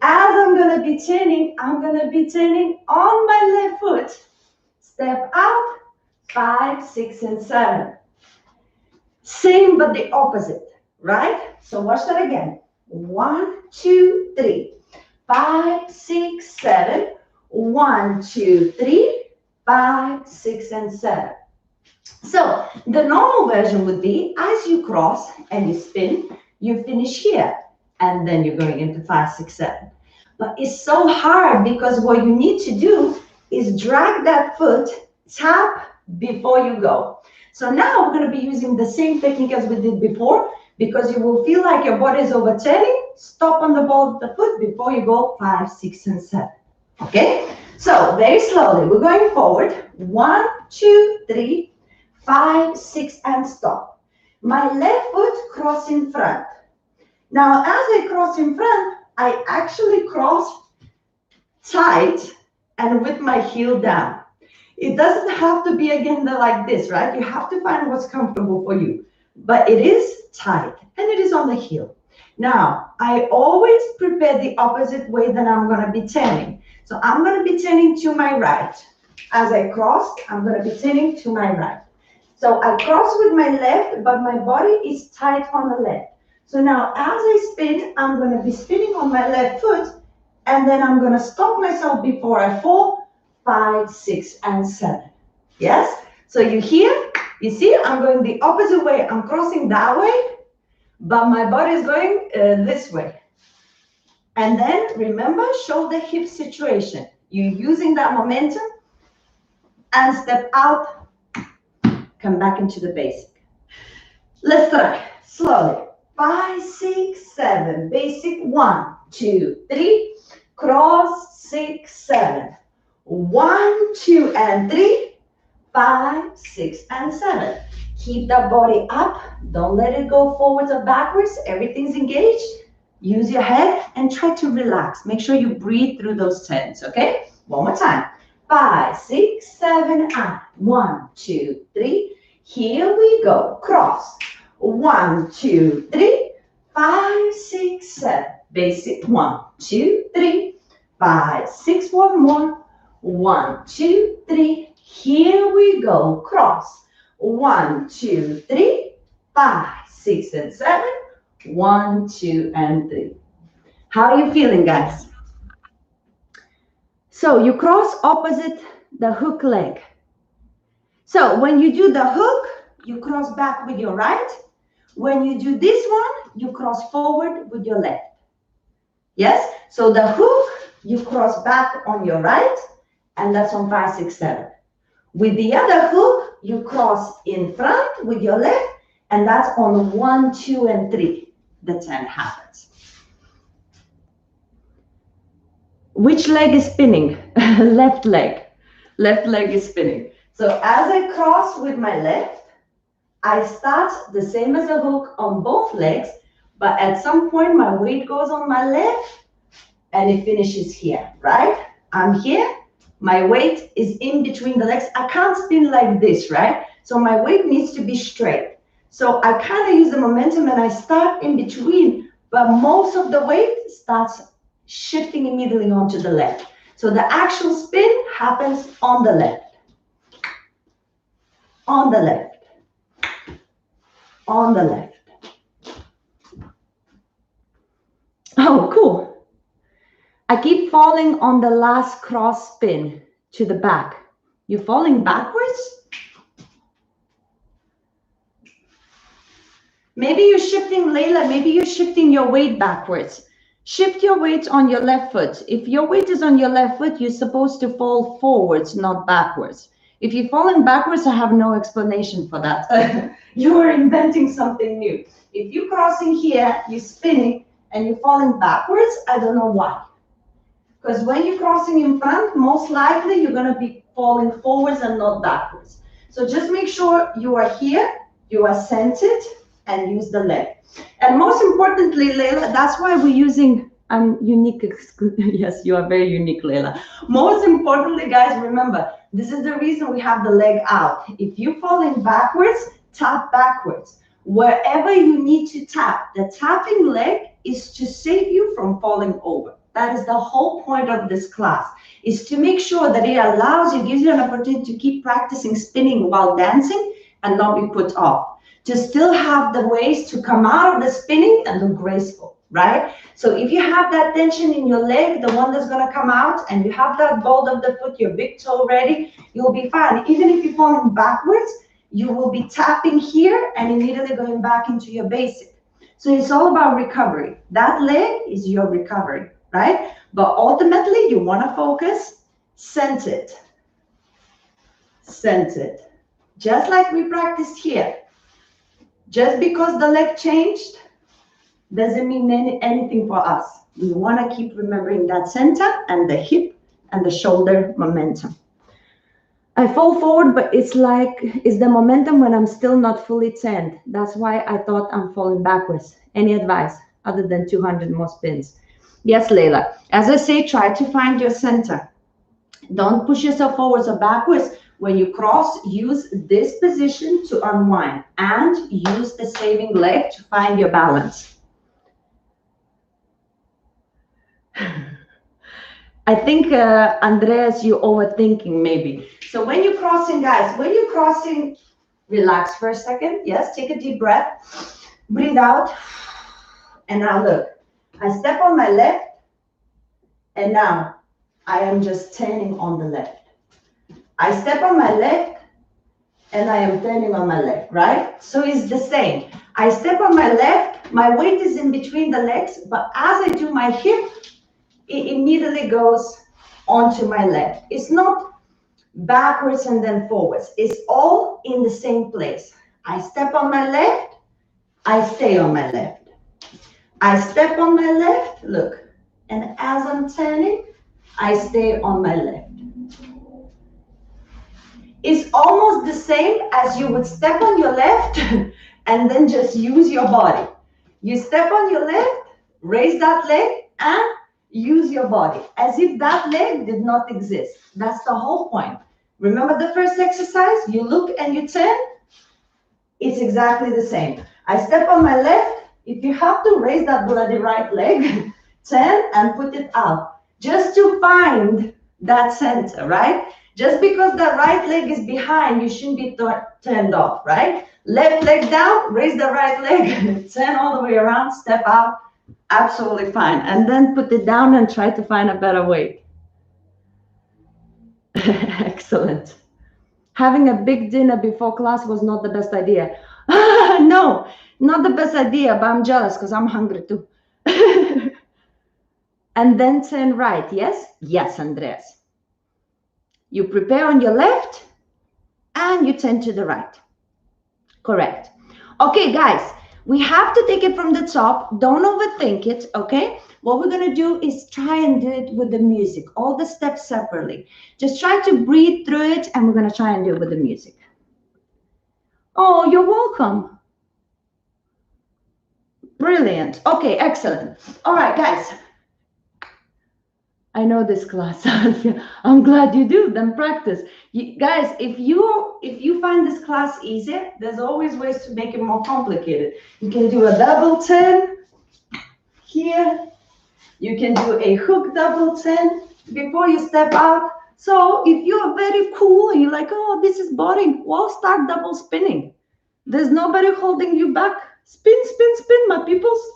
As I'm gonna be turning on my left foot. Step out, 5, 6, and 7. Same but the opposite, right? So watch that again. 1, 2, 3, 5, 6, 7. 1, 2, 3, 5, 6, and 7. So the normal version would be as you cross and you spin, you finish here, and then you're going into 5, 6, 7. But it's so hard because what you need to do is drag that foot, tap before you go. So now we're going to be using the same technique as we did before, because you will feel like your body is overturning. Stop on the ball of the foot before you go 5, 6, and 7. Okay? So very slowly, we're going forward. 1, 2, 3, 5, 6, and stop. My left foot cross in front. Now, as I cross in front, I actually cross tight and with my heel down. It doesn't have to be again like this, right? You have to find what's comfortable for you. But it is tight and it is on the heel. Now, I always prepare the opposite way that I'm going to be turning. So I'm going to be turning to my right. As I cross, I'm going to be turning to my right. So I cross with my left, but my body is tight on the left. So now as I spin, I'm going to be spinning on my left foot, and then I'm going to stop myself before I fall, 5, 6, and 7. Yes? So you hear, you see, I'm going the opposite way. I'm crossing that way, but my body is going this way. And then remember, shoulder hip situation. You're using that momentum and step out, come back into the basic. Let's try slowly. 5, 6, 7. Basic 1, 2, 3. Cross 6, 7. 1, 2, and 3. 5, 6, and 7. Keep that body up. Don't let it go forwards or backwards. Everything's engaged. Use your head and try to relax. Make sure you breathe through those turns, okay? One more time. 5, 6, 7, and 1, 2, 3. Here we go. Cross. 1, 2, 3. 5, 6, 7. Basic 1, 2, 3. 5, 6. One more. 1, 2, 3. Here we go. Cross. 1, 2, 3. 5, 6, and 7. 1, 2, and 3. How are you feeling, guys? So you cross opposite the hook leg. So when you do the hook, you cross back with your right. When you do this one, you cross forward with your left. Yes? So the hook, you cross back on your right, and that's on 5, 6, 7. With the other hook, you cross in front with your left, and that's on 1, 2, and 3. The turn happens. Which leg is spinning? Left leg. Left leg is spinning. So as I cross with my left, I start the same as a hook on both legs, but at some point my weight goes on my left and it finishes here, right? I'm here, my weight is in between the legs. I can't spin like this, right? So my weight needs to be straight. So I kind of use the momentum and I start in between, but most of the weight starts shifting immediately onto the left. So the actual spin happens on the left. On the left. On the left. Oh, cool. I keep falling on the last cross spin to the back. You're falling backwards? Maybe you're shifting, Layla, maybe you're shifting your weight backwards. Shift your weight on your left foot. If your weight is on your left foot, you're supposed to fall forwards, not backwards. If you're falling backwards, I have no explanation for that. You are inventing something new. If you're crossing here, you're spinning, and you're falling backwards, I don't know why. Because when you're crossing in front, most likely you're going to be falling forwards and not backwards. So just make sure you are here, you are centered, and use the leg. And most importantly, Layla, that's why we're using I'm unique. Yes, you are very unique, Leila. Most importantly, guys, remember, this is the reason we have the leg out. If you fall in backwards, tap backwards. Wherever you need to tap, the tapping leg is to save you from falling over. That is the whole point of this class, is to make sure that it allows you, gives you an opportunity to keep practicing spinning while dancing and not be put off. To still have the ways to come out of the spinning and look graceful, right? So if you have that tension in your leg, the one that's going to come out, and you have that ball of the foot, your big toe ready, you'll be fine. Even if you're falling backwards, you will be tapping here and immediately going back into your basic. So it's all about recovery. That leg is your recovery, right? But ultimately, you want to focus centered. Centered. Just like we practiced here. Just because the leg changed doesn't mean anything for us. We want to keep remembering that center and the hip and the shoulder momentum. I fall forward, but it's the momentum when I'm still not fully turned. That's why I thought I'm falling backwards. Any advice other than 200 more spins? Yes, Leila. As I say, try to find your center. Don't push yourself forwards or backwards. When you cross, use this position to unwind and use the saving leg to find your balance. I think, Andreas, you're overthinking maybe. So when you're crossing, guys, relax for a second. Yes, take a deep breath. Breathe out. And now look. I step on my left. And now I am just turning on the left. I step on my left. And I am turning on my left, right? So it's the same. I step on my left. My weight is in between the legs. But as I do my hip, it immediately goes onto my left. It's not backwards and then forwards. It's all in the same place. I step on my left, I stay on my left. I step on my left, look, and as I'm turning, I stay on my left. It's almost the same as you would step on your left and then just use your body. You step on your left, raise that leg, and use your body as if that leg did not exist. That's the whole point. Remember the first exercise? You look and you turn. It's exactly the same. I step on my left. If you have to raise that bloody right leg, turn and put it out. Just to find that center, right? Just because the right leg is behind, you shouldn't be turned off, right? Left leg down, raise the right leg, turn all the way around, step out. Absolutely fine. And then put it down and try to find a better weight. Excellent. Having a big dinner before class was not the best idea. No, not the best idea, but I'm jealous because I'm hungry too. And then turn right, yes? Yes, Andreas. You prepare on your left and you turn to the right. Correct. Okay, guys. We have to take it from the top. Don't overthink it, okay? What we're going to do is try and do it with the music, all the steps separately. Just try to breathe through it, and we're going to try and do it with the music. Oh, you're welcome. Brilliant. Okay, excellent. All right, guys. I know this class. I'm glad you do. Then practice. Guys, if you find this class easier, there's always ways to make it more complicated. You can do a double turn here. You can do a hook double turn before you step out. So if you're very cool and you're like, oh, this is boring, well, start double spinning. There's nobody holding you back. Spin, spin, spin, my peoples.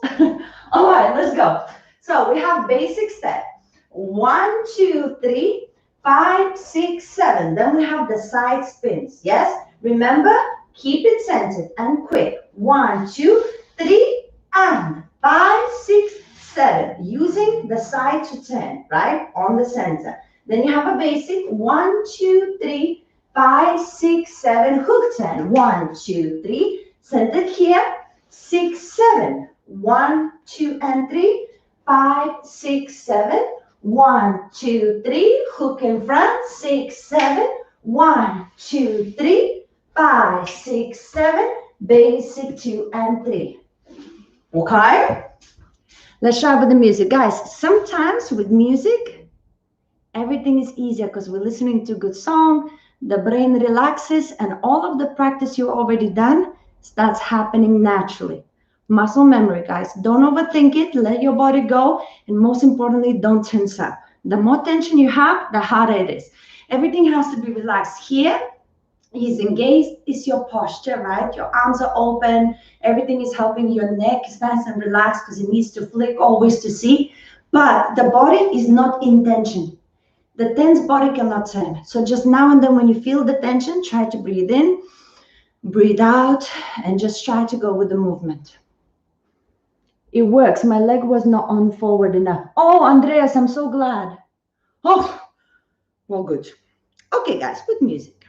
All right, let's go. So we have basic step. 1, 2, 3, 5, 6, 7. Then we have the side spins. Yes? Remember, keep it centered and quick. 1, 2, 3, and 5, 6, 7. Using the side to turn, right? On the center. Then you have a basic 1, 2, 3, 5, 6, 7. Hook turn. 1, 2, 3. Centered here. 6, 7. 1, 2, and 3. 5, 6, 7. 1, 2, 3, hook in front, 6, 7, 1, 2, 3, 5, 6, 7, basic 2 and 3. Okay? Let's try with the music. Guys, sometimes with music, everything is easier because we're listening to a good song, the brain relaxes, and all of the practice you already done starts happening naturally. Muscle memory, guys. Don't overthink it. Let your body go. And most importantly, don't tense up. The more tension you have, the harder it is. Everything has to be relaxed. Here is engaged, is your posture, right? Your arms are open. Everything is helping. Your neck is nice and relaxed because it needs to flick always to see. But the body is not in tension. The tense body cannot turn. So just now and then when you feel the tension, try to breathe in, breathe out, and just try to go with the movement. It works. My leg was not on forward enough. Oh, Andreas, I'm so glad. Oh, well, good. Okay, guys, with music.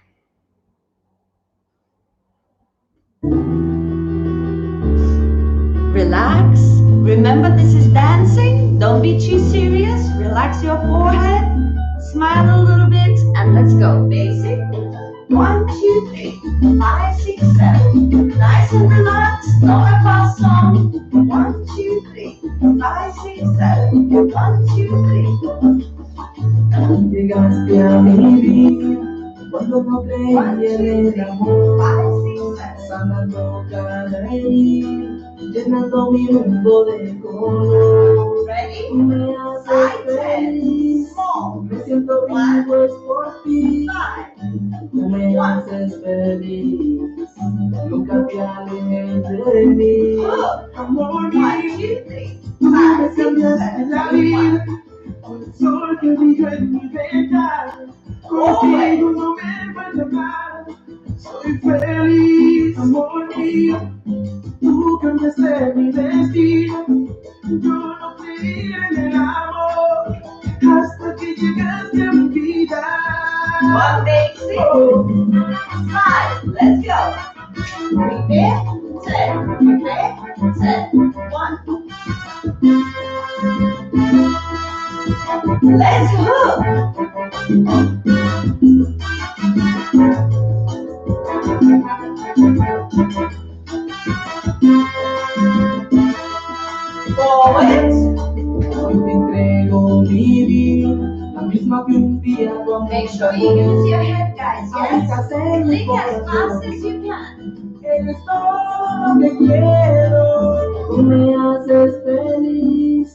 Relax. Remember, this is dancing. Don't be too serious. Relax your forehead. Smile a little bit, and let's go. Basic. 1, 2, 3, 5, 6, 7. Nice and relaxed. Not a fast song. 1, 2, 3, 5, 6, 7. 1, 2, 3. Llegaste a mi vida cuando no creía en el amor, sanando cada herida, llenando mi mundo de color. Tú me haces feliz, me siento vivo es por ti. Tú me haces feliz, nunca te alejes de mí. Amor mío, tú me cambiaste la vida. El sol que brilla en mi ventana, contigo no me falta nada. Soy feliz, amor mío. Tú cambiaste mi destino. Yo no creía en el amor hasta que llegaste a mi vida. 1, 2, 3, 5. Let's go. Prepare, set, prepare, set. 1. Let's go. Forward. Hoy te entrego mi vida, la misma que un día tu amor. Make sure you use your head, guys. Habita Yes. en mi Blink as fast corazón. as you can. Eres todo lo que quiero, tú me haces feliz,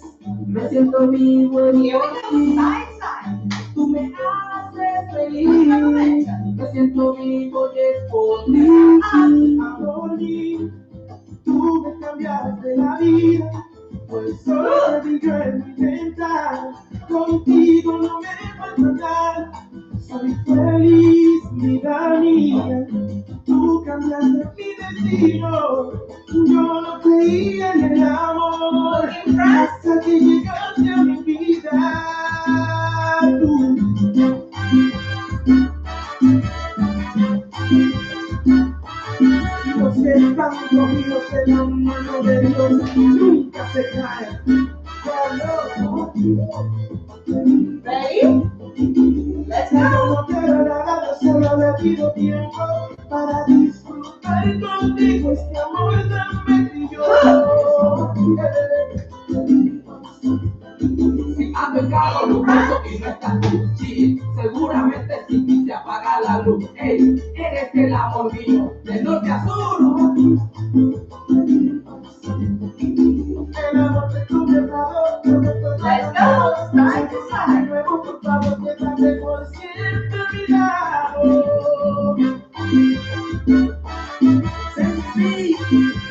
me siento vivo en Here we go. ti. Side, side. Tú me haces feliz, me siento vivo y es por ti. Amor mío, tú me cambiaste la vida, pues solo brilló en mi ventana. Contigo no me falta nada, soy feliz, vida mía. Tú cambiaste mi destino, yo no creía en el amor hasta que llegaste a mi vida. Tú. Los que están cogidos en la mano de Dios nunca se caen. Ready? Let's go. No quiero nada, solo le pido tiempo para disfrutar contigo este amor tan bello. Si ando en carro lujoso y no estás tú, sí, seguramente sin ti se apaga la luz. Ey, eres el amor mío, de norte a sur. El amor de tu verdadero, Let's go. Side to side. nuevo, por favor, quédate por siempre a mi lado. Sí,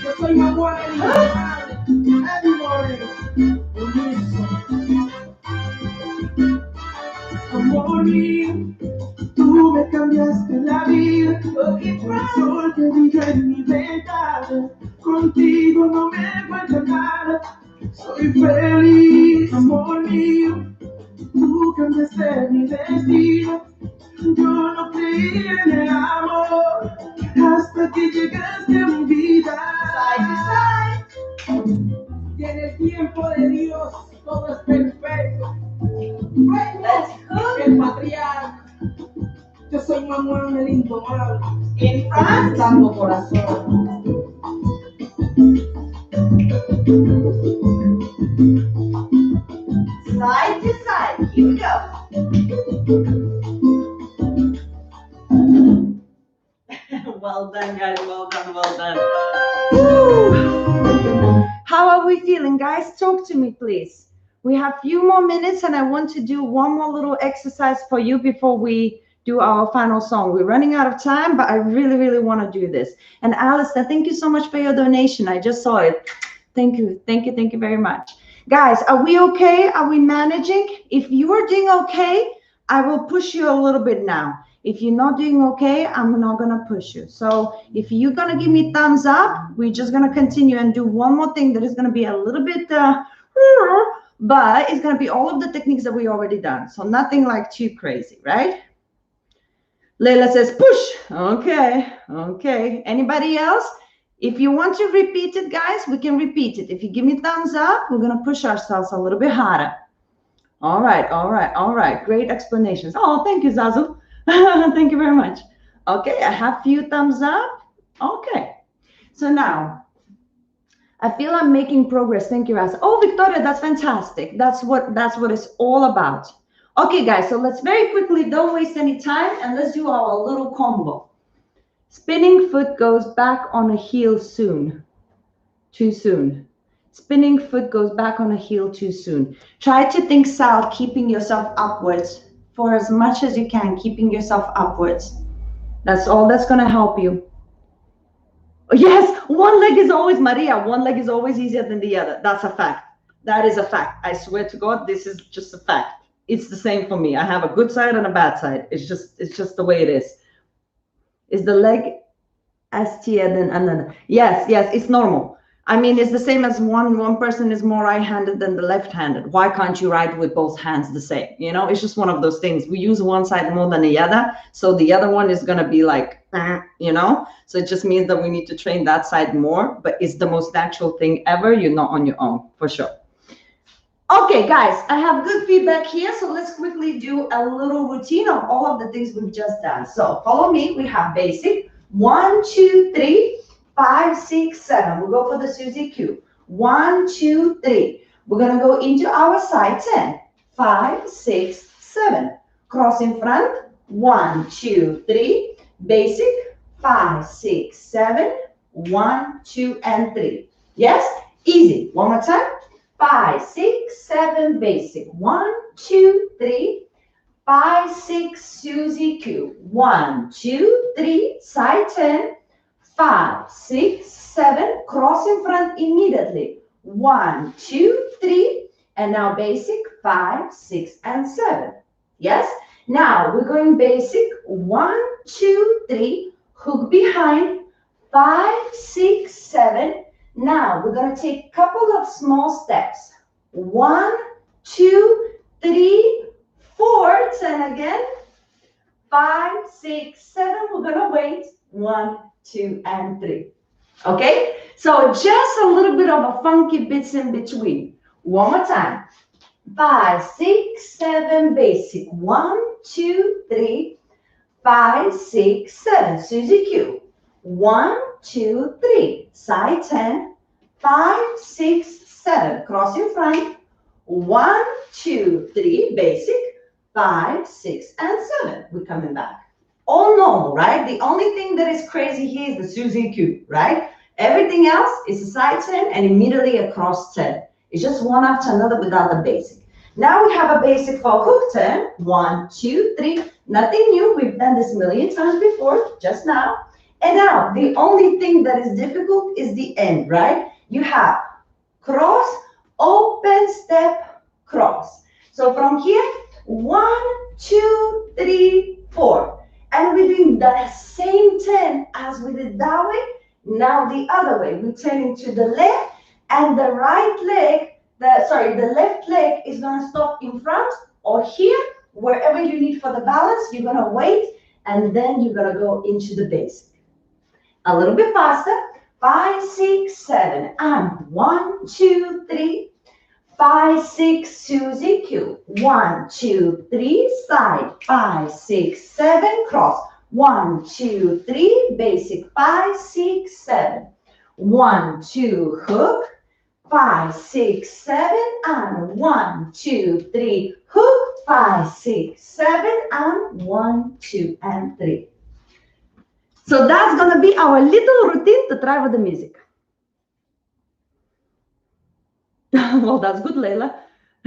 yo soy más buena y más amor mío, tú me cambiaste la vida. El sol que brilla en mi ventana, contigo no me falta nada. Soy feliz, amor mío, tú cambiaste mi destino. Yo no creí en el amor hasta que llegaste a mi vida. Side to side. Y en el tiempo de Dios todo es perfecto. Let's go. El patriarca, yo soy Manuel el indomable, In front. dando corazón. Side to side. Here we go. Well done, guys. Well done. Well done. Woo. How are we feeling, guys? Talk to me, please. We have a few more minutes, and I want to do one more little exercise for you before we do our final song. We're running out of time, but I really, really want to do this. And Alistair, thank you so much for your donation. I just saw it. Thank you. Thank you. Thank you very much. Guys, are we okay? Are we managing? If you are doing okay, I will push you a little bit now. If you're not doing okay, I'm not going to push you. So if you're going to give me thumbs up, we're just going to continue and do one more thing that is going to be a little bit, but it's going to be all of the techniques that we already done. So nothing like too crazy, right? Leila says push. Okay. Okay. Anybody else? If you want to repeat it, guys, we can repeat it. If you give me thumbs up, we're going to push ourselves a little bit harder. All right. All right. All right. Great explanations. Oh, thank you, Zazu. Thank you very much. Okay, I have few thumbs up. Okay, so now I feel I'm making progress. Thank you, Rasa. Oh, Victoria, that's fantastic. That's what it's all about. Okay, guys, so let's very quickly, don't waste any time, and let's do our little combo. Spinning foot goes back on a heel soon. Too soon. Spinning foot goes back on a heel too soon. Try to think south, keeping yourself upwards for as much as you can, keeping yourself upwards. That's all that's going to help you. Yes, one leg is always, Maria, one leg is always easier than the other. That's a fact. That is a fact. I swear to God, this is just a fact. It's the same for me. I have a good side and a bad side. It's just the way it is. Is the leg STN than another? Yes, it's normal. I mean, it's the same as one person is more right-handed than the left-handed. Why can't you write with both hands the same? You know, it's just one of those things. We use one side more than the other, so the other one is going to be like, you know? So it just means that we need to train that side more, but it's the most natural thing ever. You're not on your own, for sure. Okay, guys, I have good feedback here, so let's quickly do a little routine of all of the things we've just done. So follow me. We have basic. 1, 2, 3. 5, 6, 7. We'll go for the Susie Q. 1, 2, 3. We're going to go into our side 10. 5, 6, 7. Cross in front. 1, 2, 3. Basic. 5, 6, 7. 1, 2, and 3. Yes? Easy. One more time. 5, 6, 7. Basic. 1, 2, 3. 5, 6. Susie Q. 1, 2, 3. Side 10. 5, 6, 7, cross in front immediately. 1, 2, 3, and now basic 5, 6, and 7. Yes? Now we're going basic 1, 2, 3, hook behind 5, 6, 7. Now we're going to take a couple of small steps. 1, 2, 3, 4. 10 again. 5, 6, 7. We're going to wait. 1, 2, and 3. Okay? So just a little bit of a funky bits in between. One more time. 5, 6, 7, basic. 1, 2, 3. 5, 6, 7. Susie Q. 1, 2, 3. Side 10. 5, 6, 7. Cross in front. 1, 2, 3. Basic. 5, 6, and 7. We're coming back. All normal, right? The only thing that is crazy here is the Susie Q, right? Everything else is a side 10 and immediately a cross 10. It's just one after another without the basic. Now we have a basic for hook 10. 1, 2, 3. Nothing new. We've done this a million times before, just now. And now the only thing that is difficult is the end, right? You have cross, open, step, cross. So from here, 1, 2, 3, 4. And we're doing the same 10 as we did that way. Now the other way. We're turning to the left, and the right leg, the left leg is going to stop in front or here, wherever you need for the balance. You're going to wait, and then you're going to go into the basic. A little bit faster. 5, 6, 7. And 1, 2, 3. 5, 6, Susie Q. 1, 2, 3, side. 5, 6, 7, cross. 1, 2, 3, basic. 5, 6, 7. 1, 2, hook. 5, 6, 7, and 1, 2, 3. Hook, 5, 6, 7, and 1, 2, and 3. So that's gonna be our little routine to try with the music. Well, that's good, Layla.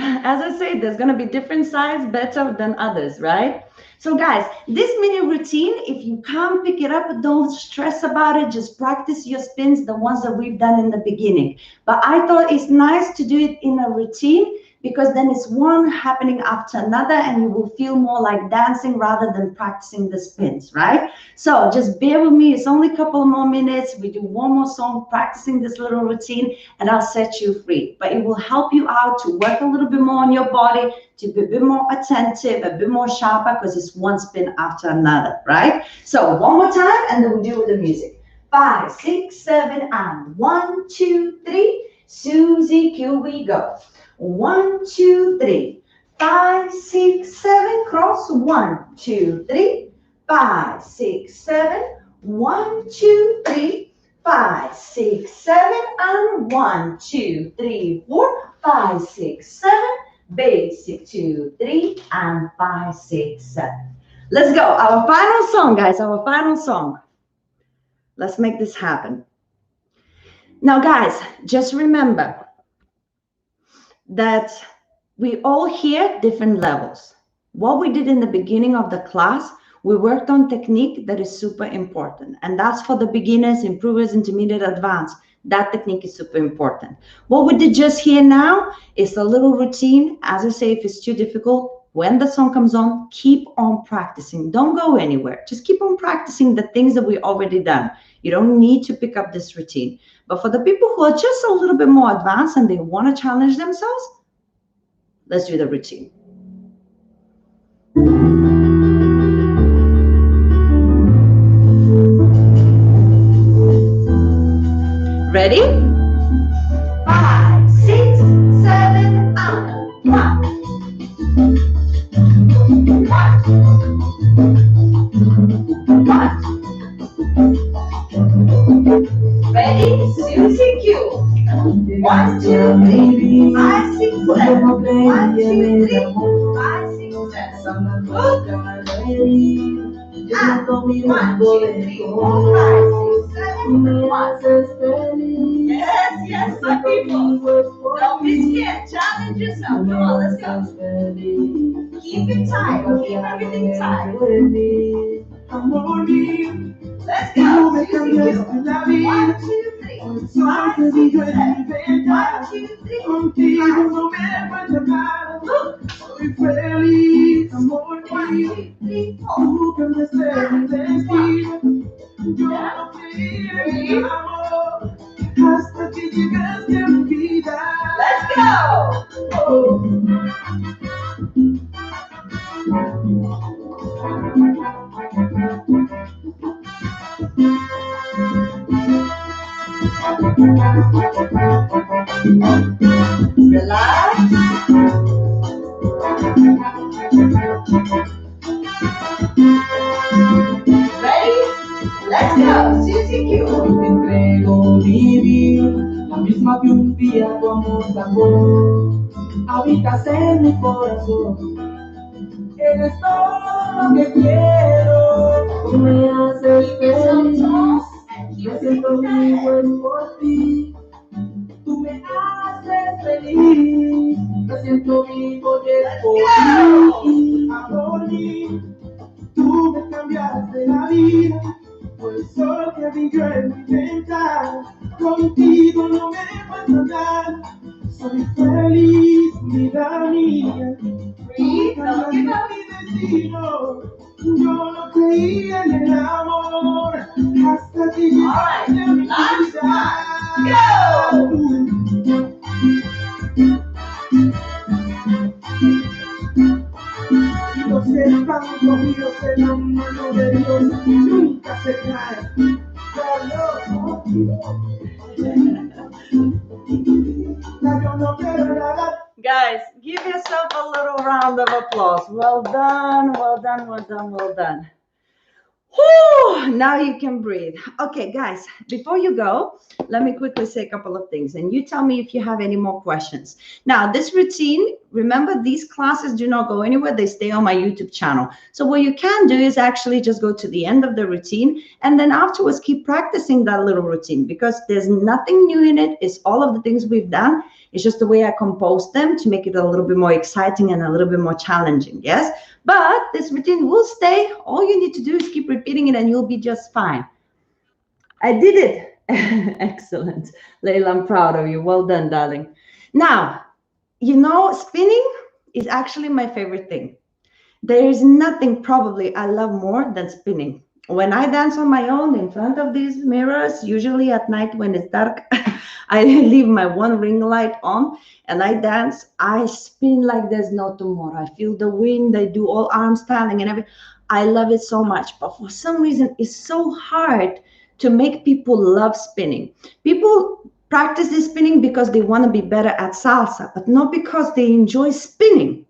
As I say, there's gonna be different sides better than others, right? So guys, this mini routine, if you can't pick it up, don't stress about it. Just practice your spins, the ones that we've done in the beginning. But I thought it's nice to do it in a routine because then it's one happening after another and you will feel more like dancing rather than practicing the spins, right? So just bear with me. It's only a couple more minutes. We do one more song practicing this little routine and I'll set you free. But it will help you out to work a little bit more on your body, to be a bit more attentive, a bit more sharper, because it's one spin after another, right? So one more time, and then we'll do with the music. 5, 6, 7, and 1, 2, 3. Susie Q, we go. 1, 2, 3. 5, 6, 7. Cross. 1, 2, 3. 5, 6, 7. 1, 2, 3. 5, 6, 7, and 1, 2, 3, 4, 5, 6, 7, basic 2, 3, and 5, 6, 7. Let's go. Our final song, guys. Our final song. Let's make this happen. Now, guys, just remember that we all hear different levels. What we did in the beginning of the class, we worked on technique that is super important. And that's for the beginners, improvers, intermediate, advanced. That technique is super important. What we did just here now is a little routine. As I say, if it's too difficult, when the song comes on, keep on practicing. Don't go anywhere. Just keep on practicing the things that we already done. You don't need to pick up this routine. But for the people who are just a little bit more advanced and they want to challenge themselves, let's do the routine. Ready? 5, 6, 7, and 1. Ready? Susie Q. 1, 2, 3, 5, 6, 7. 1, 2, 3, 5, 6, 7. Hook. And 1, 2, 3, 4, 5, 6, 7. 1. Yes, yes, my people. Don't be scared. Challenge yourself. Come on, let's go. Keep it tight. Keep everything tight. Let's go. 1, 2, 3. 5, 6, 7. 1, 2, 3. 5, 6, 7. Soy feliz, amor mío. Tú cambiaste mi destino. Yo no creía en el amor hasta que llegaste a mi vida. Let's go. Oh. Relax. Ready? Let's go. Susie Q. Te entrego mi vida, la misma que un día tu amor sacó. Habitas en mi corazón, eres todo lo que quiero. Tú me haces feliz, me siento vivo por ti. Tú me haces feliz, me siento vivo por ti. Amor mío, tú me cambiaste la vida, pues solo que vivo en mi ventana. Contigo no me encuentro nada, soy feliz, vida mía. Breathe. Mi destino, yo no creía en el amor hasta que llegaste a mi Last vida. Go. Dios es tanto, Dios el amor de Dios nunca se cae. Yo no quiero nada. Guys, give yourself a little round of applause. Well done, well done, well done, well done. Whew, now you can breathe. Okay, guys, before you go, let me quickly say a couple of things and you tell me if you have any more questions. Now, this routine, remember, these classes do not go anywhere, they stay on my YouTube channel. So, what you can do is actually just go to the end of the routine and then afterwards keep practicing that little routine because there's nothing new in it. It's all of the things we've done. It's just the way I compose them to make it a little bit more exciting and a little bit more challenging. Yes. But this routine will stay. All you need to do is keep repeating it and you'll be just fine. I did it. Excellent. Layla, I'm proud of you. Well done, darling. Now, spinning is actually my favorite thing. There is nothing probably I love more than spinning. When I dance on my own in front of these mirrors, usually at night when it's dark, I leave my one ring light on and I dance. I spin like there's no tomorrow. I feel the wind. I do all arm styling and everything. I love it so much. But for some reason, it's so hard to make people love spinning. People practice this spinning because they want to be better at salsa, but not because they enjoy spinning.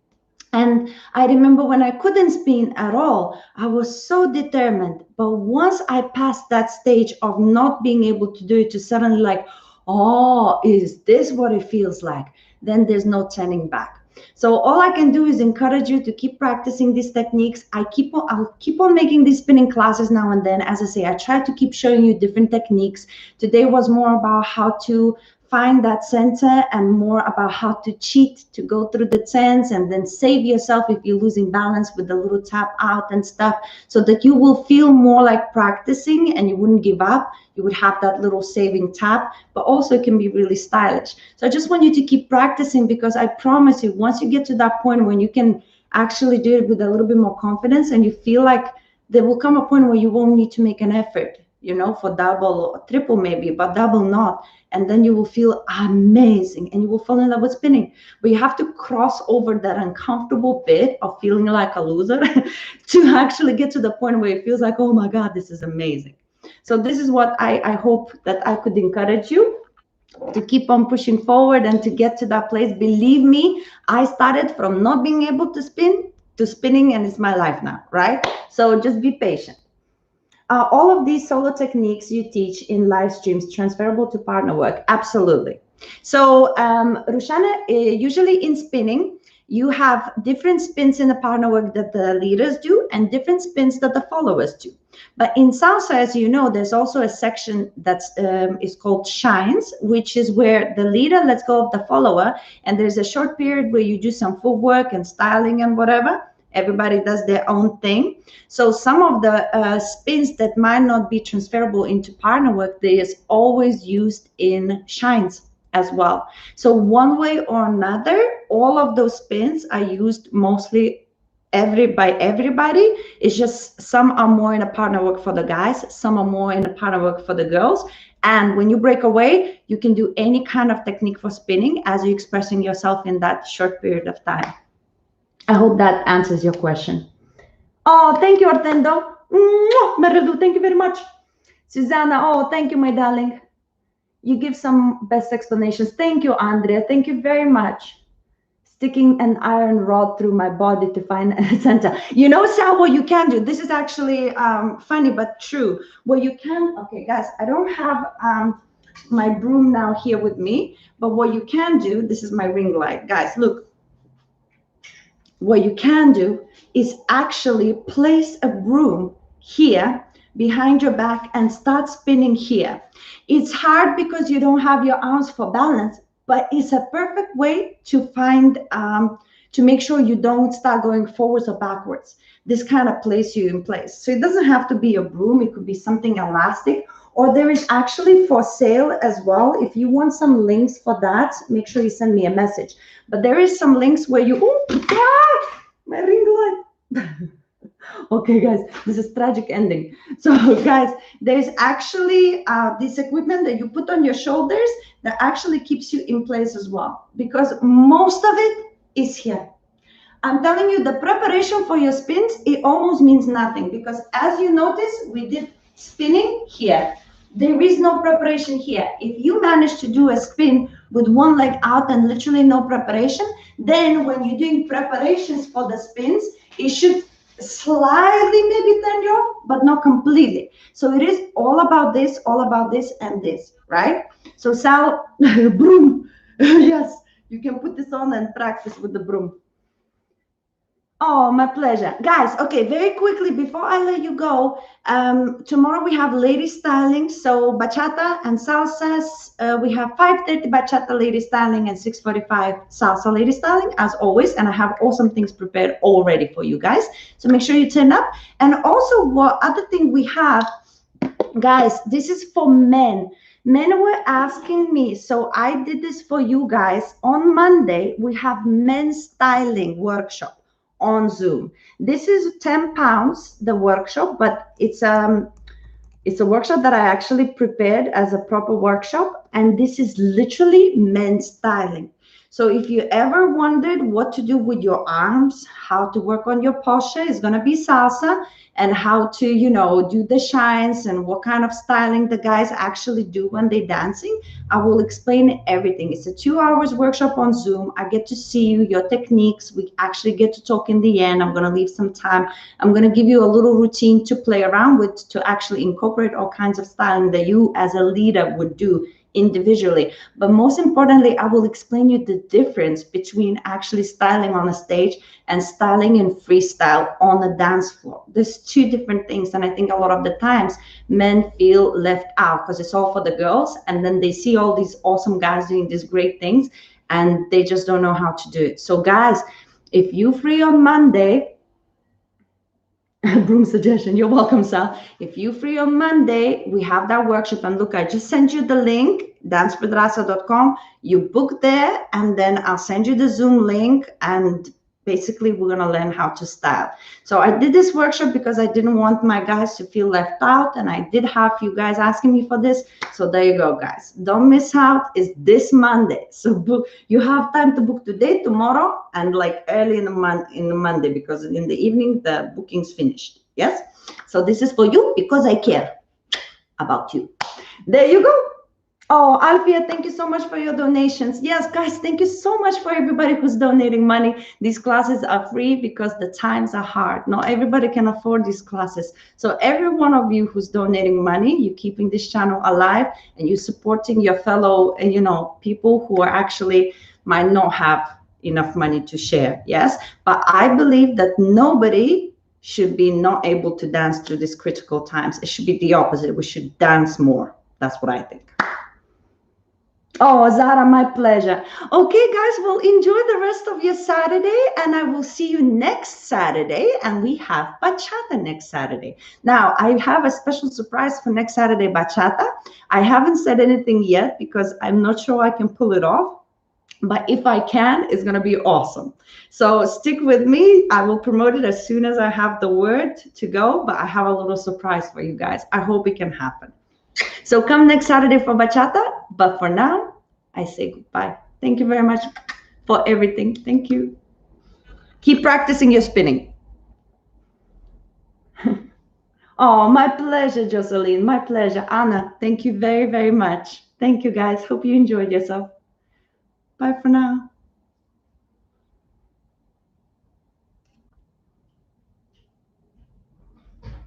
And I remember when I couldn't spin at all, I was so determined. But once I passed that stage of not being able to do it, to suddenly like, oh, is this what it feels like? Then there's no turning back. So all I can do is encourage you to keep practicing these techniques. I'll keep on making these spinning classes now and then. As I say, I try to keep showing you different techniques. Today was more about how to find that center and more about how to cheat to go through the turns and then save yourself if you're losing balance with the little tap out and stuff, so that you will feel more like practicing and you wouldn't give up. You would have that little saving tap, but also it can be really stylish. So I just want you to keep practicing because I promise you, once you get to that point when you can actually do it with a little bit more confidence and you feel like there will come a point where you won't need to make an effort, for double or triple maybe, but double not. And then you will feel amazing and you will fall in love with spinning. But you have to cross over that uncomfortable bit of feeling like a loser to actually get to the point where it feels like, oh my God, this is amazing. So this is what I hope that I could encourage you to keep on pushing forward and to get to that place. Believe me, I started from not being able to spin to spinning, and it's my life now, right? So just be patient. All of these solo techniques you teach in live streams transferable to partner work? Absolutely. So, Rushana, usually in spinning, you have different spins in the partner work that the leaders do and different spins that the followers do. But in salsa, as you know, there's also a section that's is called shines, which is where the leader lets go of the follower, and there's a short period where you do some footwork and styling and whatever. Everybody does their own thing. So some of the spins that might not be transferable into partner work, they is always used in shines as well. So one way or another, all of those spins are used mostly by everybody. It's just some are more in a partner work for the guys, some are more in a partner work for the girls. And when you break away, you can do any kind of technique for spinning as you're expressing yourself in that short period of time. I hope that answers your question. Oh, thank you, Ortendo. Marilu, thank you very much. Susanna, oh, thank you, my darling. You give some best explanations. Thank you, Andrea. Thank you very much. Sticking an iron rod through my body to find a center. Sal, what you can do, this is actually funny but true. What you can, okay, guys, I don't have my broom now here with me, but what you can do, this is my ring light. Guys, look. What you can do is actually place a broom here behind your back and start spinning here. It's hard because you don't have your arms for balance, but it's a perfect way to find, to make sure you don't start going forwards or backwards. This kind of places you in place. So it doesn't have to be a broom. It could be something elastic, or there is actually for sale as well. If you want some links for that, make sure you send me a message. But there is some links where you, my ring light. Okay, guys, this is tragic ending. So, guys, there's actually this equipment that you put on your shoulders that actually keeps you in place as well, because most of it is here. I'm telling you, the preparation for your spins, it almost means nothing, because as you notice, we did spinning here. There is no preparation here. If you manage to do a spin with one leg out and literally no preparation, then when you're doing preparations for the spins, it should slightly maybe turned you off, but not completely. So it is all about this, and this, right? So Sal, broom. Yes, you can put this on and practice with the broom. Oh, my pleasure. Guys, okay, very quickly before I let you go, tomorrow we have lady styling. So bachata and salsas. We have 5:30 bachata lady styling and 6:45 salsa lady styling, as always. And I have awesome things prepared already for you guys. So make sure you turn up. And also, what other thing we have, guys, this is for men. Men were asking me, so I did this for you guys. On Monday, we have men's styling workshop on Zoom. This is £10, the workshop, but it's a workshop that I actually prepared as a proper workshop, and this is literally men's styling. So if you ever wondered what to do with your arms, how to work on your posture, it's gonna be salsa, and how to, do the shines and what kind of styling the guys actually do when they dancing. I will explain everything. It's a 2 hours workshop on Zoom. I get to see you, your techniques. We actually get to talk in the end. I'm gonna leave some time. I'm going to give you a little routine to play around with to actually incorporate all kinds of styling that you as a leader would do individually. But most importantly, I will explain you the difference between actually styling on a stage and styling in freestyle on the dance floor. There's two different things. And I think a lot of the times men feel left out because it's all for the girls. And then they see all these awesome guys doing these great things and they just don't know how to do it. So guys, if you free on Monday, broom suggestion. You're welcome, Sal. If you free on Monday, we have that workshop. And look, I just sent you the link, dancewithrasa.com. You book there, and then I'll send you the Zoom link. And basically, we're going to learn how to style. So I did this workshop because I didn't want my guys to feel left out. And I did have you guys asking me for this. So there you go, guys. Don't miss out. It's this Monday. So book. You have time to book today, tomorrow, and like early in the Monday, because in the evening the booking's finished. Yes. So this is for you because I care about you. There you go. Oh, Alfia, thank you so much for your donations. Yes, guys, thank you so much for everybody who's donating money. These classes are free because the times are hard. Not everybody can afford these classes. So every one of you who's donating money, you're keeping this channel alive and you're supporting your fellow, people who are actually might not have enough money to share. Yes, but I believe that nobody should be not able to dance through these critical times. It should be the opposite. We should dance more. That's what I think. Oh, Zara, my pleasure. Okay, guys, well, enjoy the rest of your Saturday, and I will see you next Saturday. And we have bachata next Saturday. Now, I have a special surprise for next Saturday bachata. I haven't said anything yet because I'm not sure I can pull it off. But if I can, it's going to be awesome. So stick with me. I will promote it as soon as I have the word to go. But I have a little surprise for you guys. I hope it can happen. So come next Saturday for bachata, but for now, I say goodbye. Thank you very much for everything. Thank you. Keep practicing your spinning. Oh, my pleasure, Jocelyn. My pleasure. Anna, thank you very, very much. Thank you, guys. Hope you enjoyed yourself. Bye for now.